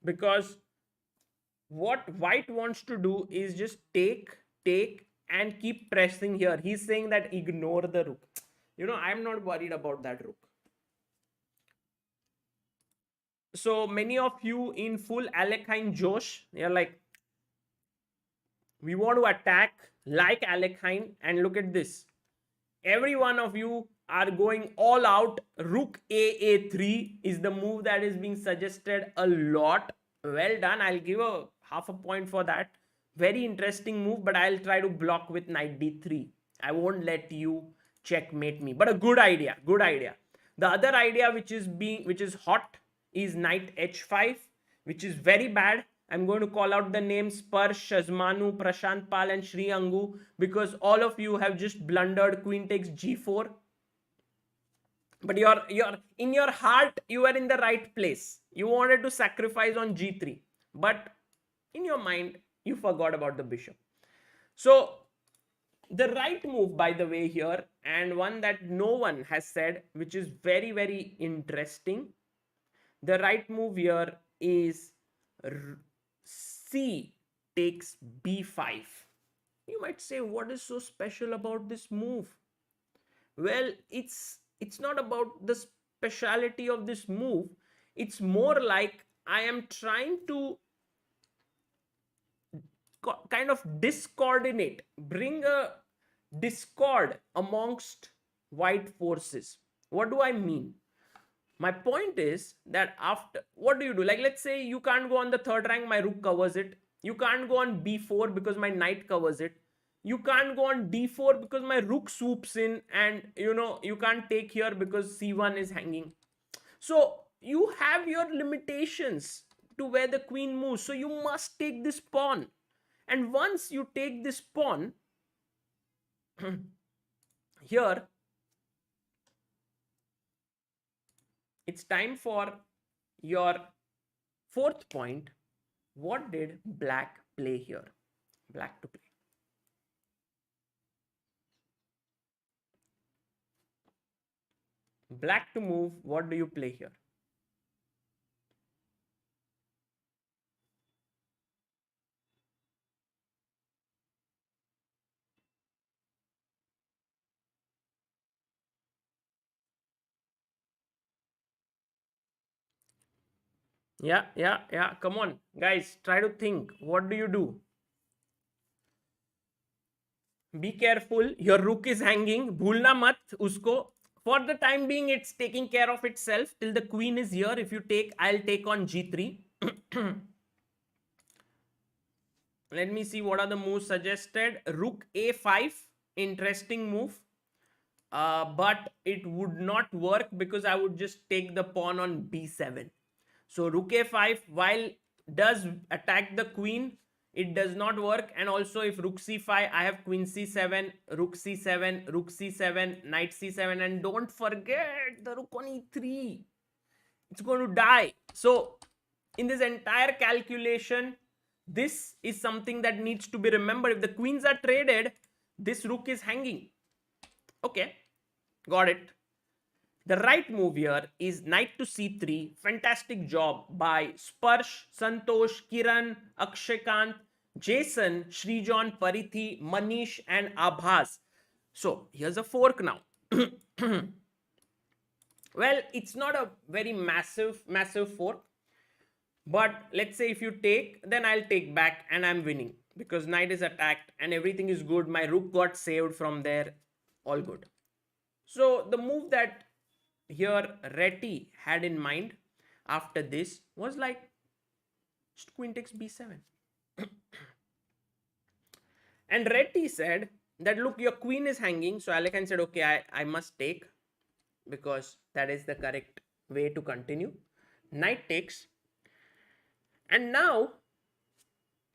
Because what white wants to do is just take, and keep pressing here. He's saying that ignore the rook. I'm not worried about that rook. So many of you in full Alekhine Josh, you're like, we want to attack like Alekhine, and look at this. Every one of you are going all out. Rook a3 is the move that is being suggested a lot. Well done. I'll give a half a point for that. Very interesting move, but I'll try to block with knight d3. I won't let you checkmate me, but a good idea. Good idea. The other idea which is hot is knight h5, which is very bad. I'm going to call out the names Sparsh, Shazmanu, Prashant Pal, and Shri Angu, because all of you have just blundered queen takes g4. But you're in your heart, you are in the right place. You wanted to sacrifice on g3, but in your mind, you forgot about the bishop. So the right move, by the way, here, and one that no one has said, which is very, very interesting. The right move here is C takes b5. You might say, what is so special about this move? Well, it's not about the speciality of this move. It's more like I am trying to kind of discoordinate, bring a discord amongst white forces. What do I mean? My point is that after, what do you do? Like, let's say you can't go on the third rank, my rook covers it. You can't go on b4 because my knight covers it. You can't go on d4 because my rook swoops in, and you can't take here because c1 is hanging. So you have your limitations to where the queen moves. So you must take this pawn. And once you take this pawn, here, it's time for your fourth point. What did black play here? Black to play. Black to move. What do you play here? Yeah. Come on, guys. Try to think. What do you do? Be careful. Your rook is hanging. Bhulna mat usko. For the time being, it's taking care of itself till the queen is here. If you take, I'll take on g3. Let me see what are the moves suggested. Rook a5. Interesting move. But it would not work because I would just take the pawn on b7. So rook a5, while does attack the queen, it does not work. And also if rook c5, I have queen c7, rook c7, rook c7, knight c7, and don't forget the rook on e3. It's going to die. So in this entire calculation, this is something that needs to be remembered. If the queens are traded, this rook is hanging. Okay, got it. The right move here is knight to c3. Fantastic job by Sparsh, Santosh, Kiran, Akshakant, Jason, Shrijon, Parithi, Manish, and Abhas. So here's a fork now. Well, it's not a very massive fork. But let's say if you take, then I'll take back and I'm winning because knight is attacked and everything is good. My rook got saved from there. All good. So the move that here Reti had in mind after this was like queen takes b7. And Reti said that, look, your queen is hanging. So Alekhine said, okay, I must take because that is the correct way to continue. Knight takes. And now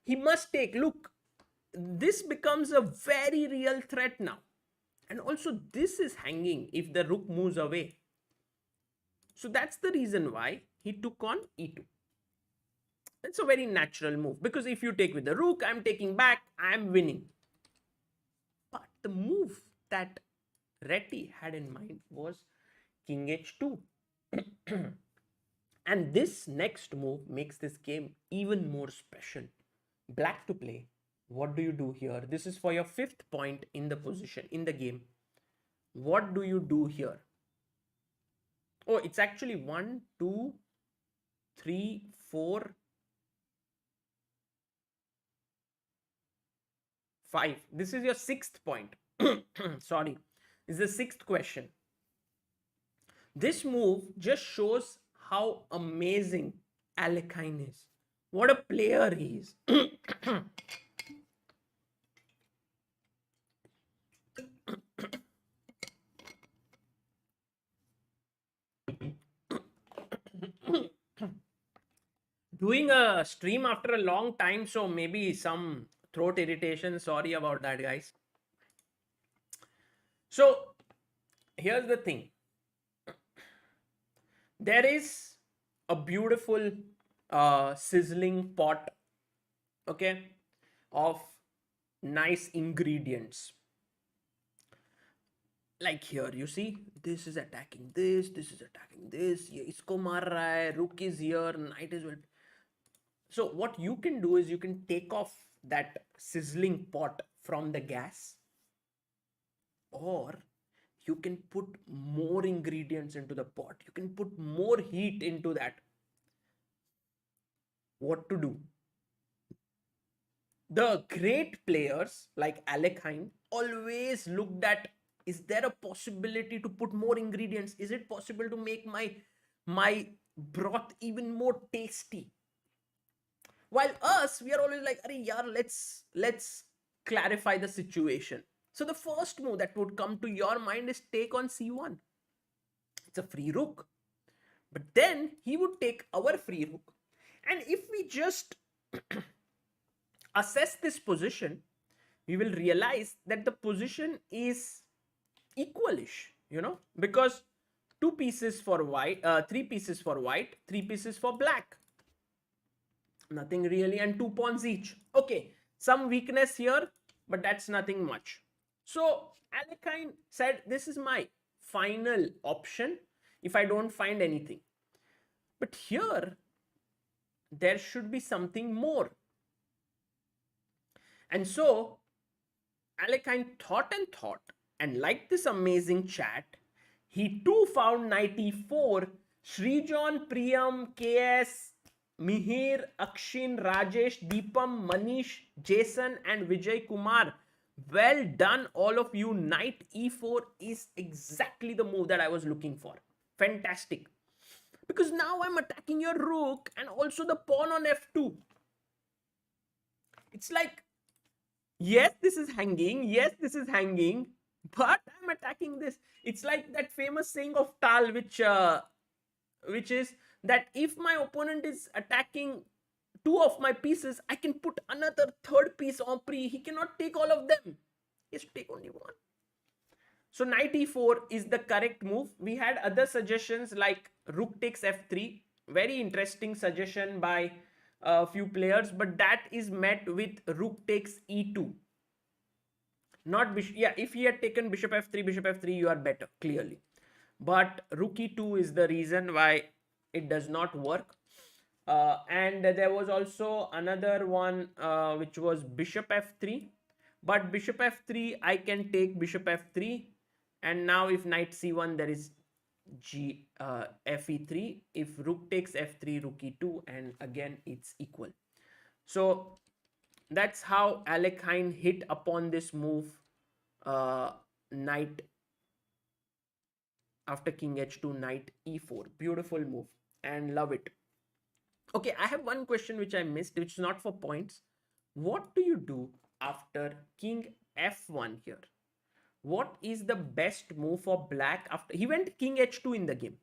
he must take. Look, this becomes a very real threat now. And also this is hanging if the rook moves away. So that's the reason why he took on e2. It's a very natural move because if you take with the rook, I'm taking back, I'm winning. But the move that Reti had in mind was king h2. And this next move makes this game even more special. Black to play. What do you do here? This is for your fifth point in the position, in the game. What do you do here? Oh, it's actually 1, 2, 3, 4, 5. This is your sixth point. Sorry. This is the sixth question. This move just shows how amazing Alekhine is. What a player he is. Doing a stream after a long time, so maybe some throat irritation. Sorry about that, guys. So here's the thing. There is a beautiful sizzling pot, okay, of nice ingredients. Like here, you see, this is attacking this is attacking this, ye isko maar raha hai, rook is here, knight is with. So what you can do is you can take off that sizzling pot from the gas, or you can put more ingredients into the pot. You can put more heat into that. What to do? The great players like Alekhine always looked at, is there a possibility to put more ingredients? Is it possible to make my broth even more tasty? While us, we are always like, "Arey yaar, let's clarify the situation." So the first move that would come to your mind is take on c1. It's a free rook. But then he would take our free rook. And if we just assess this position, we will realize that the position is equalish, because two pieces for white, three pieces for white, three pieces for black. Nothing really, and 2 pawns each. Okay, some weakness here, but that's nothing much. So Alekhine said, this is my final option if I don't find anything. But here, there should be something more. And so Alekhine thought and thought, and like this amazing chat, he too found 94. Srijan, Priyam, KS, Mihir, Akshin, Rajesh, Deepam, Manish, Jason, and Vijay Kumar. Well done, all of you. Knight e4 is exactly the move that I was looking for. Fantastic. Because now I'm attacking your rook and also the pawn on f2. It's like, yes, this is hanging. Yes, this is hanging. But I'm attacking this. It's like that famous saying of Tal, which is that if my opponent is attacking two of my pieces, I can put another third piece en prise. He cannot take all of them. He has to take only one. So knight e4 is the correct move. We had other suggestions like rook takes f3. Very interesting suggestion by a few players, but that is met with rook takes e2. Not bishop. Yeah, if he had taken bishop f3, you are better, clearly. But rook e2 is the reason why it does not work. And there was also another one which was bishop f3. But bishop f3, I can take bishop f3. And now if knight c1, there is fe3. If rook takes f3, rook e2, and again it's equal. So that's how Alekhine hit upon this move, knight after king h2, knight e4. Beautiful move and love it. Okay, I have one question which I missed, which is not for points. What do you do after king f1 here? What is the best move for black after he went king h2 in the game?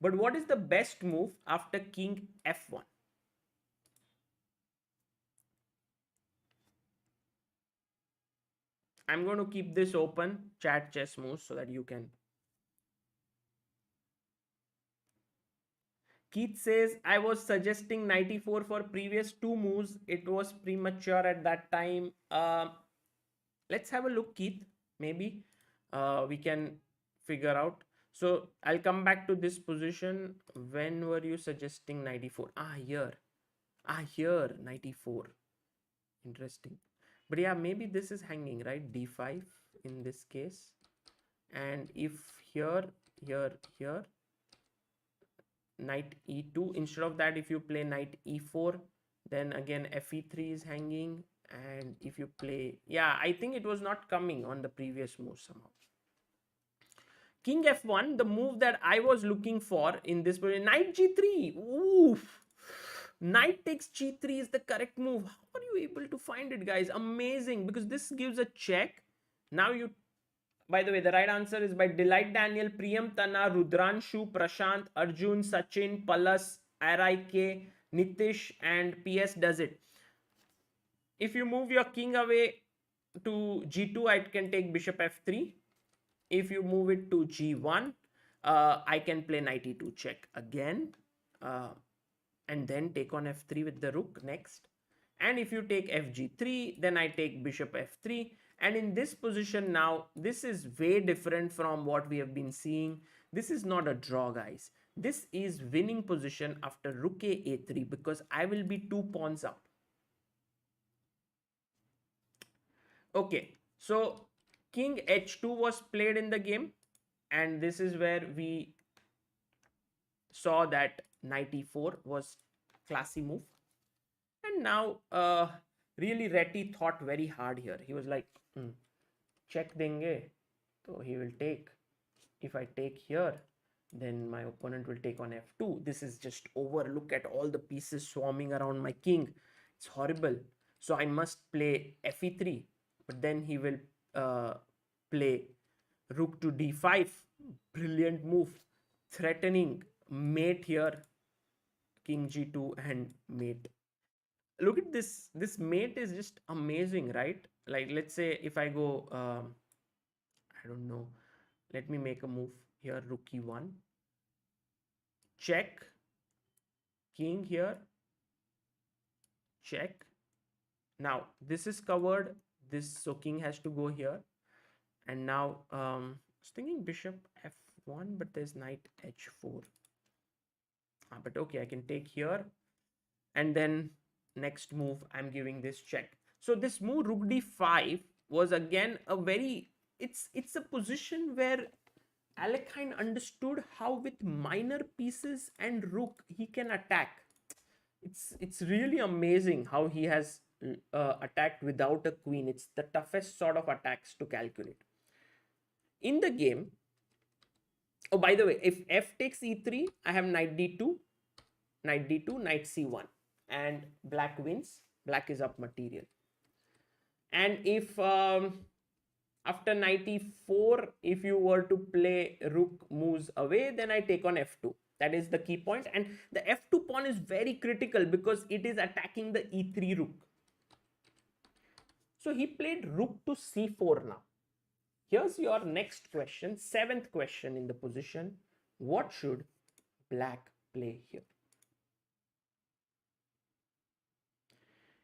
But what is the best move after king f1? I'm going to keep this open, chat chess moves, so that you can. Keith says, I was suggesting 94 for previous two moves. It was premature at that time. Let's have a look, Keith. Maybe we can figure out. So I'll come back to this position. When were you suggesting 94? Here. Here, 94. Interesting. But yeah, maybe this is hanging, right? d5 in this case. And if here, knight e2, instead of that, if you play knight e4, then again fe3 is hanging. And if you play, yeah, I think it was not coming on the previous move somehow. King f1, the move that I was looking for in this position, knight g3. Oof. Knight takes g3 is the correct move. How are you able to find it, guys? Amazing, because this gives a check. Now you, by the way, the right answer is by Delight Daniel, Priyam Tana, Rudranshu, Prashant, Arjun, Sachin, Palas, RIK, Nitish, and PS does it. If you move your king away to g2, I can take bishop f3. If you move it to g1, I can play knight e2 check again. And then take on f3 with the rook next. And if you take fg3, then I take bishop f3. And in this position now, this is way different from what we have been seeing. This is not a draw, guys. This is winning position after rook a3 because I will be 2 pawns out. Okay, so king h2 was played in the game. And this is where we saw that knight e4 was classy move. And now really Reti thought very hard here. He was like, check denge, so he will take. If I take here, then my opponent will take on f2. This is just over. Look at all the pieces swarming around my king. It's horrible. So I must play fe3. But then he will play rook to d5. Brilliant move. Threatening mate here. King g2 and mate. Look at this. This mate is just amazing, right? Like, let's say if I go, I don't know. Let me make a move here. Rook e1. Check. King here. Check. Now this is covered. This, so king has to go here. And now I was thinking bishop f1, but there's knight h4. But okay, I can take here. And then next move, I'm giving this check. So this move rook d5 was again a very, it's a position where Alekhine understood how with minor pieces and rook he can attack. It's really amazing how he has attacked without a queen. It's the toughest sort of attacks to calculate in the game. Oh, by the way, if f takes e3, I have knight d2, knight d2, knight c1, and black wins. Black is up material. And if after knight e4, if you were to play rook moves away, then I take on f2. That is the key point. And the f2 pawn is very critical because it is attacking the e3 rook. So he played rook to c4 now. Here's your next question, 7th question in the position. What should black play here?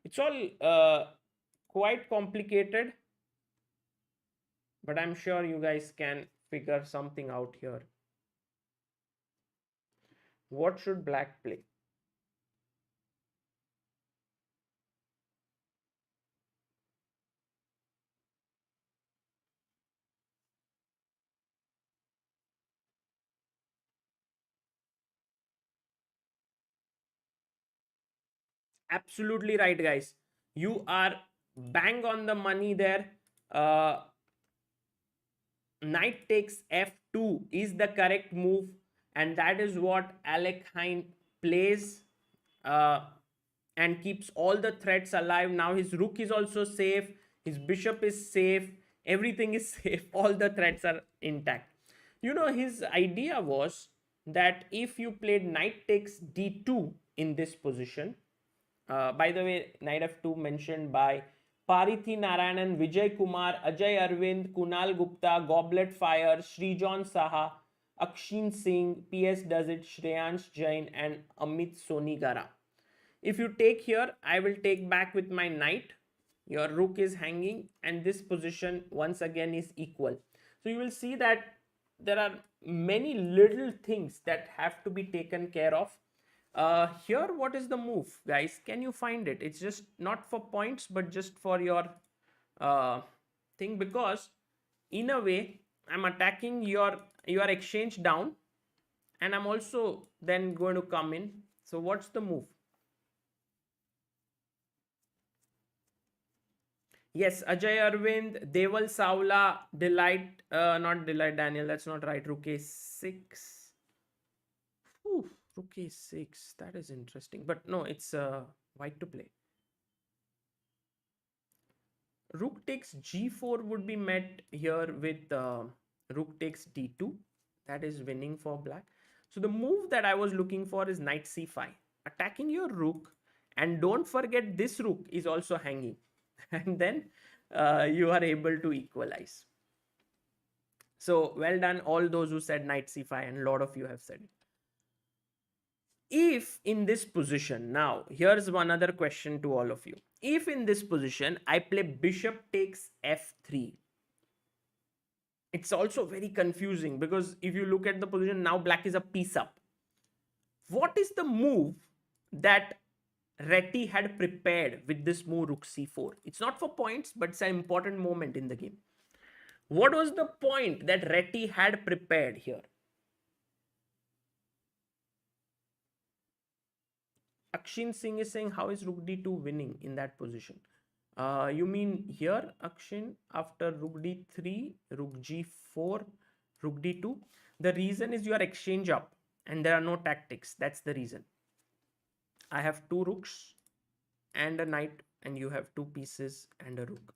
It's all quite complicated, but I'm sure you guys can figure something out here. What should black play? Absolutely right, guys. You are bang on the money there. Knight takes f2 is the correct move, and that is what Alekhine plays and keeps all the threats alive. Now his rook is also safe, his bishop is safe, everything is safe, all the threats are intact. You know, his idea was that if you played knight takes d2 in this position, by the way, knight f2 mentioned by Parithi Narayanan, Vijay Kumar, Ajay Arvind, Kunal Gupta, Goblet Fire, Srijan Saha, Akshin Singh, PS Does It, Shreyansh Jain, and Amit Sonigara. If you take here, I will take back with my knight. Your rook is hanging, and this position once again is equal. So you will see that there are many little things that have to be taken care of. Here, what is the move, guys? Can you find it? It's just not for points, but just for your thing, because in a way, I'm attacking your exchange down, and I'm also then going to come in. So what's the move? Yes, Ajay Arvind, Deval Saula, Delight, not Delight Daniel, that's not right. Rook a6. Ooh, rook a6, that is interesting. But no, it's white to play. Rook takes g4 would be met here with rook takes d2. That is winning for black. So the move that I was looking for is knight c5. Attacking your rook, and don't forget this rook is also hanging. And then you are able to equalize. So well done all those who said knight c5, and a lot of you have said it. If in this position, now here's one other question to all of you. If in this position I play bishop takes f3, it's also very confusing, because if you look at the position now, black is a piece up. What is the move that Reti had prepared with this move rook c4? It's not for points, but it's an important moment in the game. What was the point that Reti had prepared here? Akshin Singh is saying, how is rook d2 winning in that position? You mean here, Akshin, after rook d3, rook g4, rook d2? The reason is your exchange up and there are no tactics. That's the reason. I have two rooks. and a knight, and you have two pieces and a rook.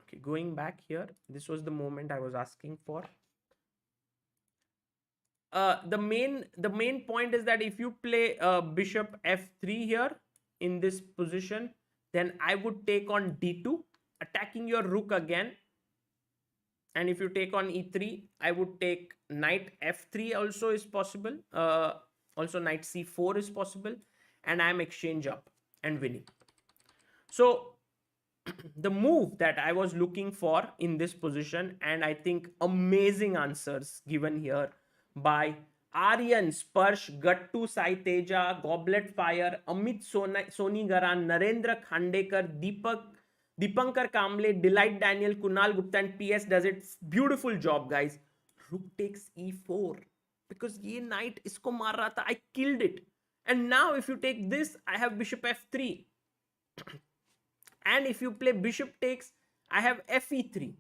Okay, going back here, this was the moment I was asking for. The main point is that if you play bishop f3 here in this position, then I would take on d2, attacking your rook again. And if you take on e3, I would take knight f3 also is possible. Also knight c4 is possible, and I am exchange up and winning. So the move that I was looking for in this position, and I think amazing answers given here by Aryan, Sparsh, Gattu, Sai Teja, Goblet Fire, Amit Sonigaran, Narendra Khandekar, Dipankar Kamble, Delight Daniel, Kunal Gupta, and PS does it. Beautiful job, guys. Rook takes e4 because ye knight isko maar raha tha. I killed it. And now if you take this, I have bishop f3. And if you play bishop takes, I have fe3.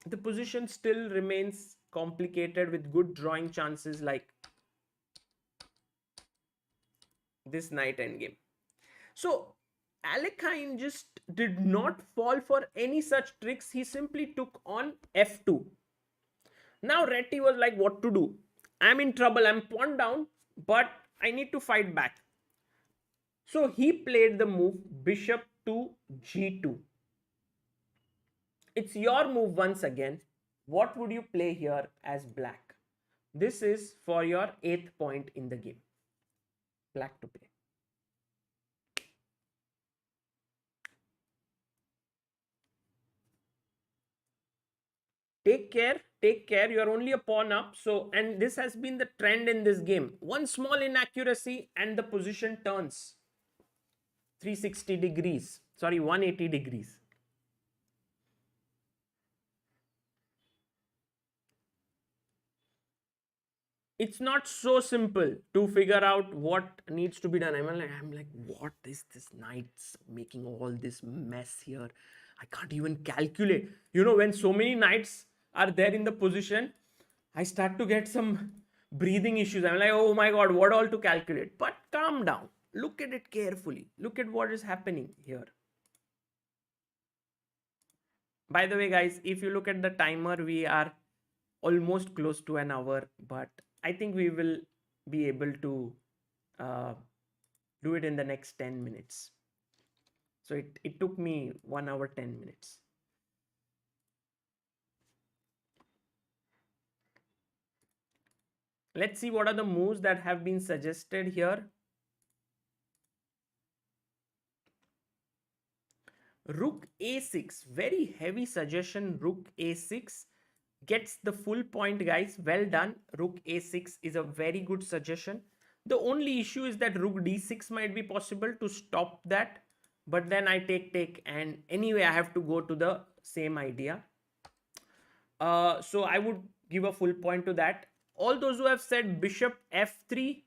The position still remains complicated with good drawing chances like this knight endgame. So Alekhine just did not fall for any such tricks. He simply took on f2. Now Reti was like, what to do? I'm in trouble. I'm pawn down, but I need to fight back. So he played the move bishop to g2. It's your move once again. What would you play here as black? This is for your 8th point in the game. Black to play. Take care. You are only a pawn up. So, and this has been the trend in this game. One small inaccuracy and the position turns 360 degrees. Sorry, 180 degrees. It's not so simple to figure out what needs to be done. I'm like, what is this knights making all this mess here? I can't even calculate. You know, when so many knights are there in the position, I start to get some breathing issues. I'm like, oh my god, what all to calculate? But calm down. Look at it carefully. Look at what is happening here. By the way, guys, if you look at the timer, we are almost close to an hour, but I think we will be able to uh, do it in the next 10 minutes. So it took me 1 hour 10 minutes. Let's see what are the moves that have been suggested here. Rook a6, very heavy suggestion. Rook a6 gets the full point, guys. Well done. Rook a6 is a very good suggestion. The only issue is that rook d6 might be possible to stop that, but then I take, and anyway I have to go to the same idea. So I would give a full point to that. All those who have said bishop f3,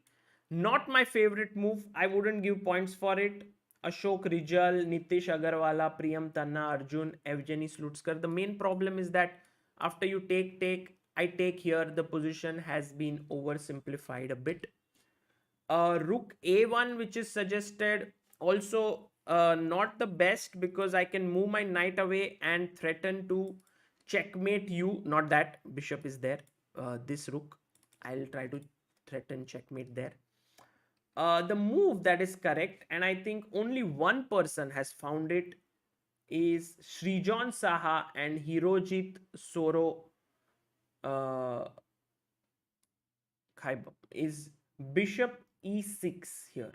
not my favorite move. I wouldn't give points for it. Ashok Rijal, Nitish Agarwala, Priyam Tanna, Arjun, Evgeny Slutskar. The main problem is that after you take, I take here, the position has been oversimplified a bit. Rook a1, which is suggested, also not the best because I can move my knight away and threaten to checkmate you. Not that bishop is there. This rook, I'll try to threaten checkmate there. The move that is correct, and I think only one person has found it, is Srijan Saha and Hirojit Soro is bishop e6 here.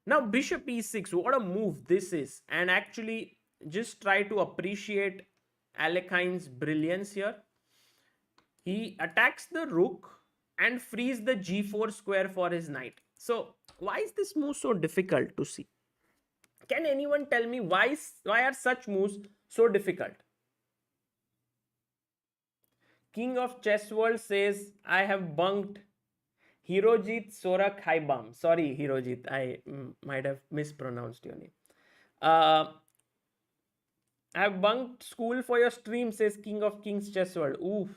Now bishop e6, what a move this is. And actually just try to appreciate Alekhine's brilliance here. He attacks the rook and frees the g4 square for his knight. So why is this move so difficult to see? Can anyone tell me why are such moves so difficult? King of Chess World says, I have bunked Hirojit Sorak Haibam. Sorry, Hirojit, I might have mispronounced your name. I have bunked school for your stream, says King of Kings Chess World. Oof.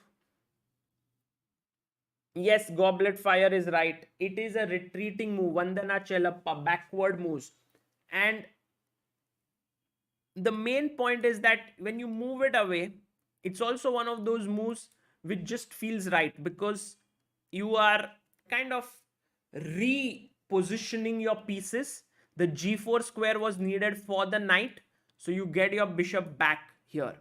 Yes, Goblet Fire is right. It is a retreating move. Vandana Chelappa, backward moves. And the main point is that when you move it away, it's also one of those moves which just feels right because you are kind of repositioning your pieces. The g4 square was needed for the knight, so you get your bishop back here.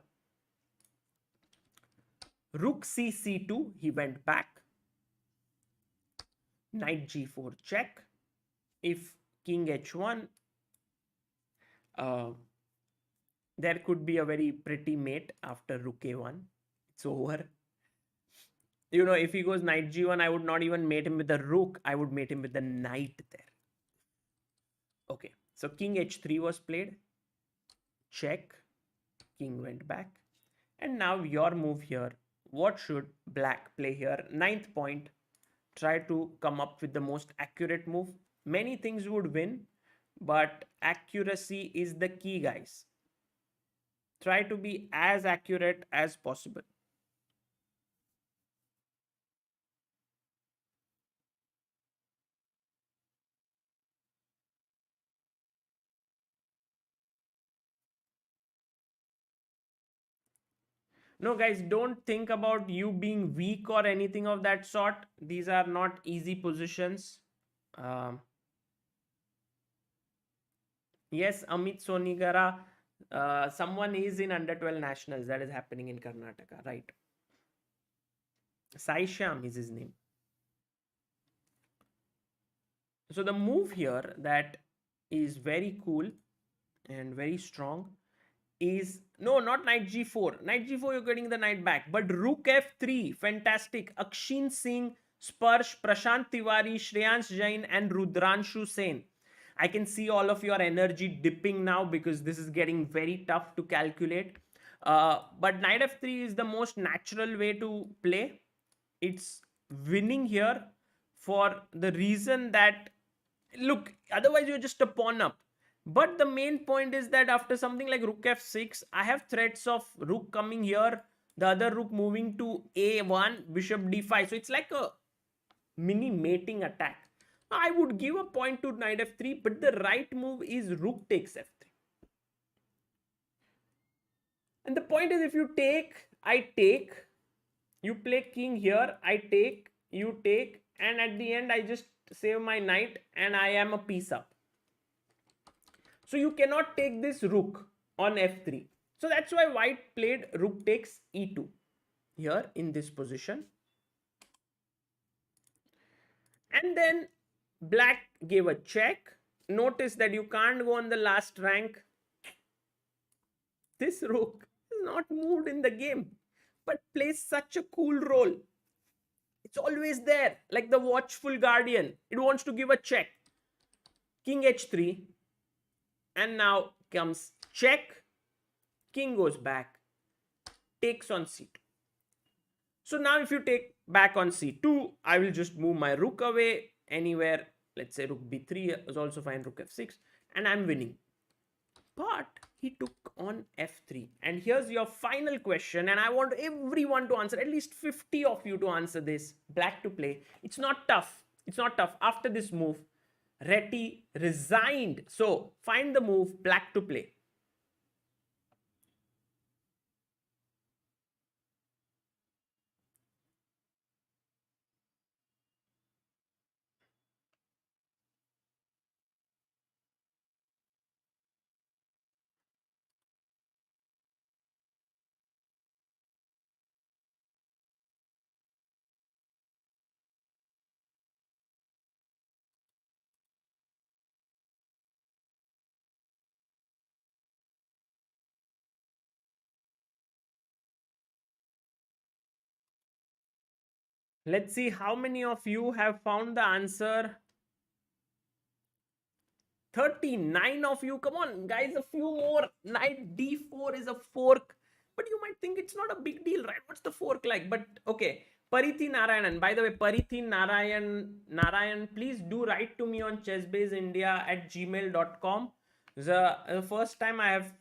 Rook c2, he went back. Knight g4 check. If king h1, uh, there could be a very pretty mate after rook a1. It's over. You know, if he goes knight g1, I would not even mate him with the rook. I would mate him with the knight there. Okay, so king h3 was played. Check. King went back. And now your move here. What should black play here? Ninth point. Try to come up with the most accurate move. Many things would win, but accuracy is the key, guys. Try to be as accurate as possible. No, guys, don't think about you being weak or anything of that sort. These are not easy positions. Um, yes, Amit Sonigara, someone is in under 12 nationals. That is happening in Karnataka, right? Sai Sham is his name. So the move here that is very cool and very strong is no, not knight g4. Knight g4, you're getting the knight back, but rook f3, fantastic. Akshin Singh, Sparsh, Prashant Tiwari, Shreyansh Jain, and Rudranshu Sen. I can see all of your energy dipping now because this is getting very tough to calculate. But knight f3 is the most natural way to play. It's winning here for the reason that, look, otherwise you're just a pawn up. But the main point is that after something like rook f6, I have threats of rook coming here, the other rook moving to a1, bishop d5. So it's like a mini mating attack. I would give a point to knight f3, but the right move is rook takes f3. And the point is, if you take, I take, you play king here, I take, you take, and at the end I just save my knight and I am a piece up. So you cannot take this rook on f3. So that's why white played rook takes e2 here in this position. And then black gave a check. Notice that you can't go on the last rank. This rook is not moved in the game, but plays such a cool role. It's always there, like the watchful guardian. It wants to give a check. King h3. And now comes check. King goes back. Takes on c2. So now if you take back on c2, I will just move my rook away anywhere. Let's say rook b3 is also fine, rook f6, and I'm winning. But he took on f3. And here's your final question, and I want everyone to answer, at least 50 of you to answer this. Black to play. It's not tough. It's not tough. After this move, Reti resigned. So find the move, black to play. Let's see how many of you have found the answer. 39 of you. Come on, guys, a few more. Knight d4 is a fork. But you might think it's not a big deal, right? What's the fork like? But okay. Parithi Narayanan. By the way, Parithi Narayan, please do write to me on chessbaseindia@gmail.com. The first time I have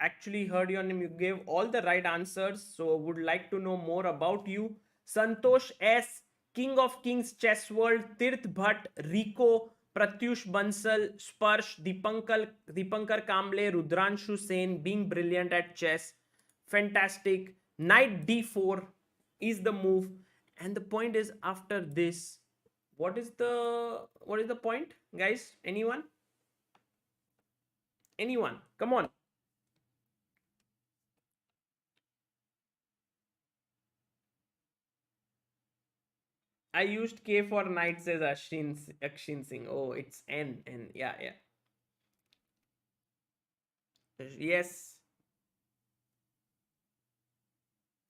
actually heard your name. You gave all the right answers. So would like to know more about you. Santosh S. King of Kings Chess World, Tirth Bhatt, Rico, Pratyush Bansal, Sparsh, Dipankar Kamble, Rudranshu Sen, being brilliant at chess. Fantastic. Knight d4 is the move. And the point is, after this, what is the point, guys? Anyone? Come on. I used K for knight, says Akshin Singh. Oh, it's N. Yeah, yeah. Yes.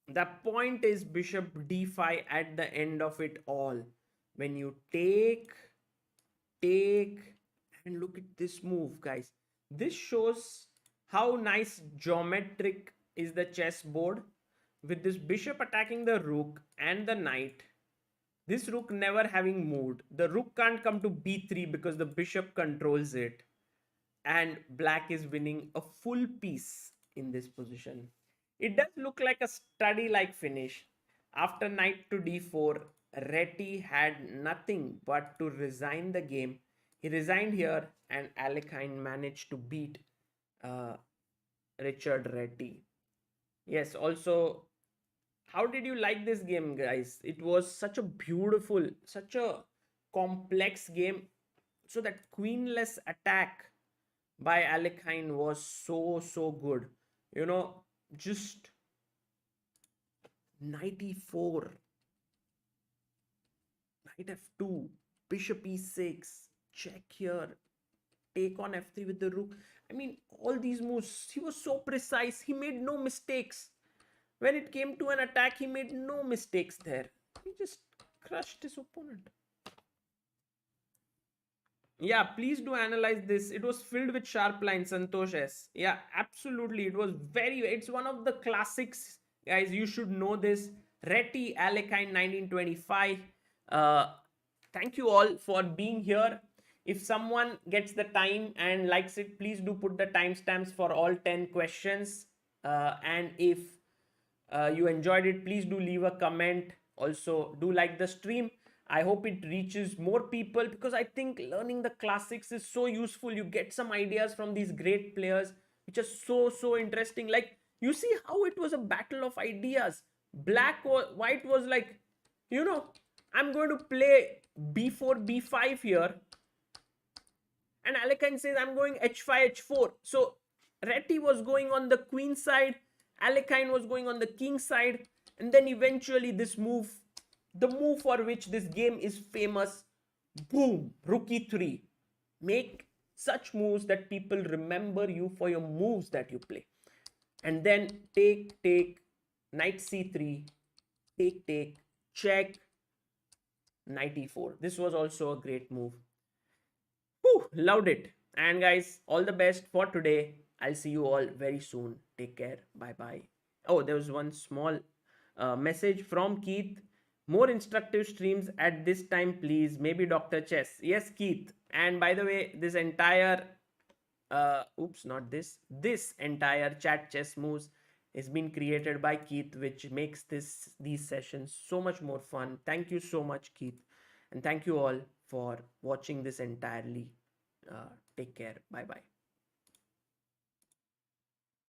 The point is bishop d5 at the end of it all. When you take, and look at this move, guys. This shows how nice geometric is the chessboard with this bishop attacking the rook and the knight. This rook never having moved. The rook can't come to b3 because the bishop controls it. And black is winning a full piece in this position. It does look like a study like finish. After knight to d4, Reti had nothing but to resign the game. He resigned here, and Alekhine managed to beat uh, Richard Reti. Yes, also, how did you like this game, guys? It was such a beautiful, such a complex game. So that queenless attack by Alekhine was so good. You know, just knight e4, knight f2, bishop e6, check here, take on f3 with the rook. I mean, all these moves, he was so precise. He made no mistakes. When it came to an attack, he made no mistakes there. He just crushed his opponent. Yeah, please do analyze this. It was filled with sharp lines, Santosh S. Yeah, absolutely. It was it's one of the classics, guys. You should know this. Reti Alekhine 1925. Uh, Thank you all for being here. If someone gets the time and likes it, please do put the timestamps for all 10 questions. And if you enjoyed it, please do leave a comment. Also, do like the stream. I hope it reaches more people because I think learning the classics is so useful. You get some ideas from these great players, which are so interesting. Like, you see how it was a battle of ideas. White was like, you know, I'm going to play b4, b5 here, and Alekhine says I'm going h5, h4. So Reti was going on the queen side, Alekhine was going on the king side, and then eventually this move, the move for which this game is famous, boom, rook e3. Make such moves that people remember you for your moves that you play. And then take, knight c3, take, check, knight e4. This was also a great move. Whew, loved it. And guys, all the best for today. I'll see you all very soon. Take care. Bye bye. Oh, there was one small message from Keith. More instructive streams at this time, please. Maybe Dr. Chess. Yes, Keith. And by the way, this entire oops, not this. This entire chat chess moves is been created by Keith, which makes these sessions so much more fun. Thank you so much, Keith, and thank you all for watching this entirely. Take care. Bye bye.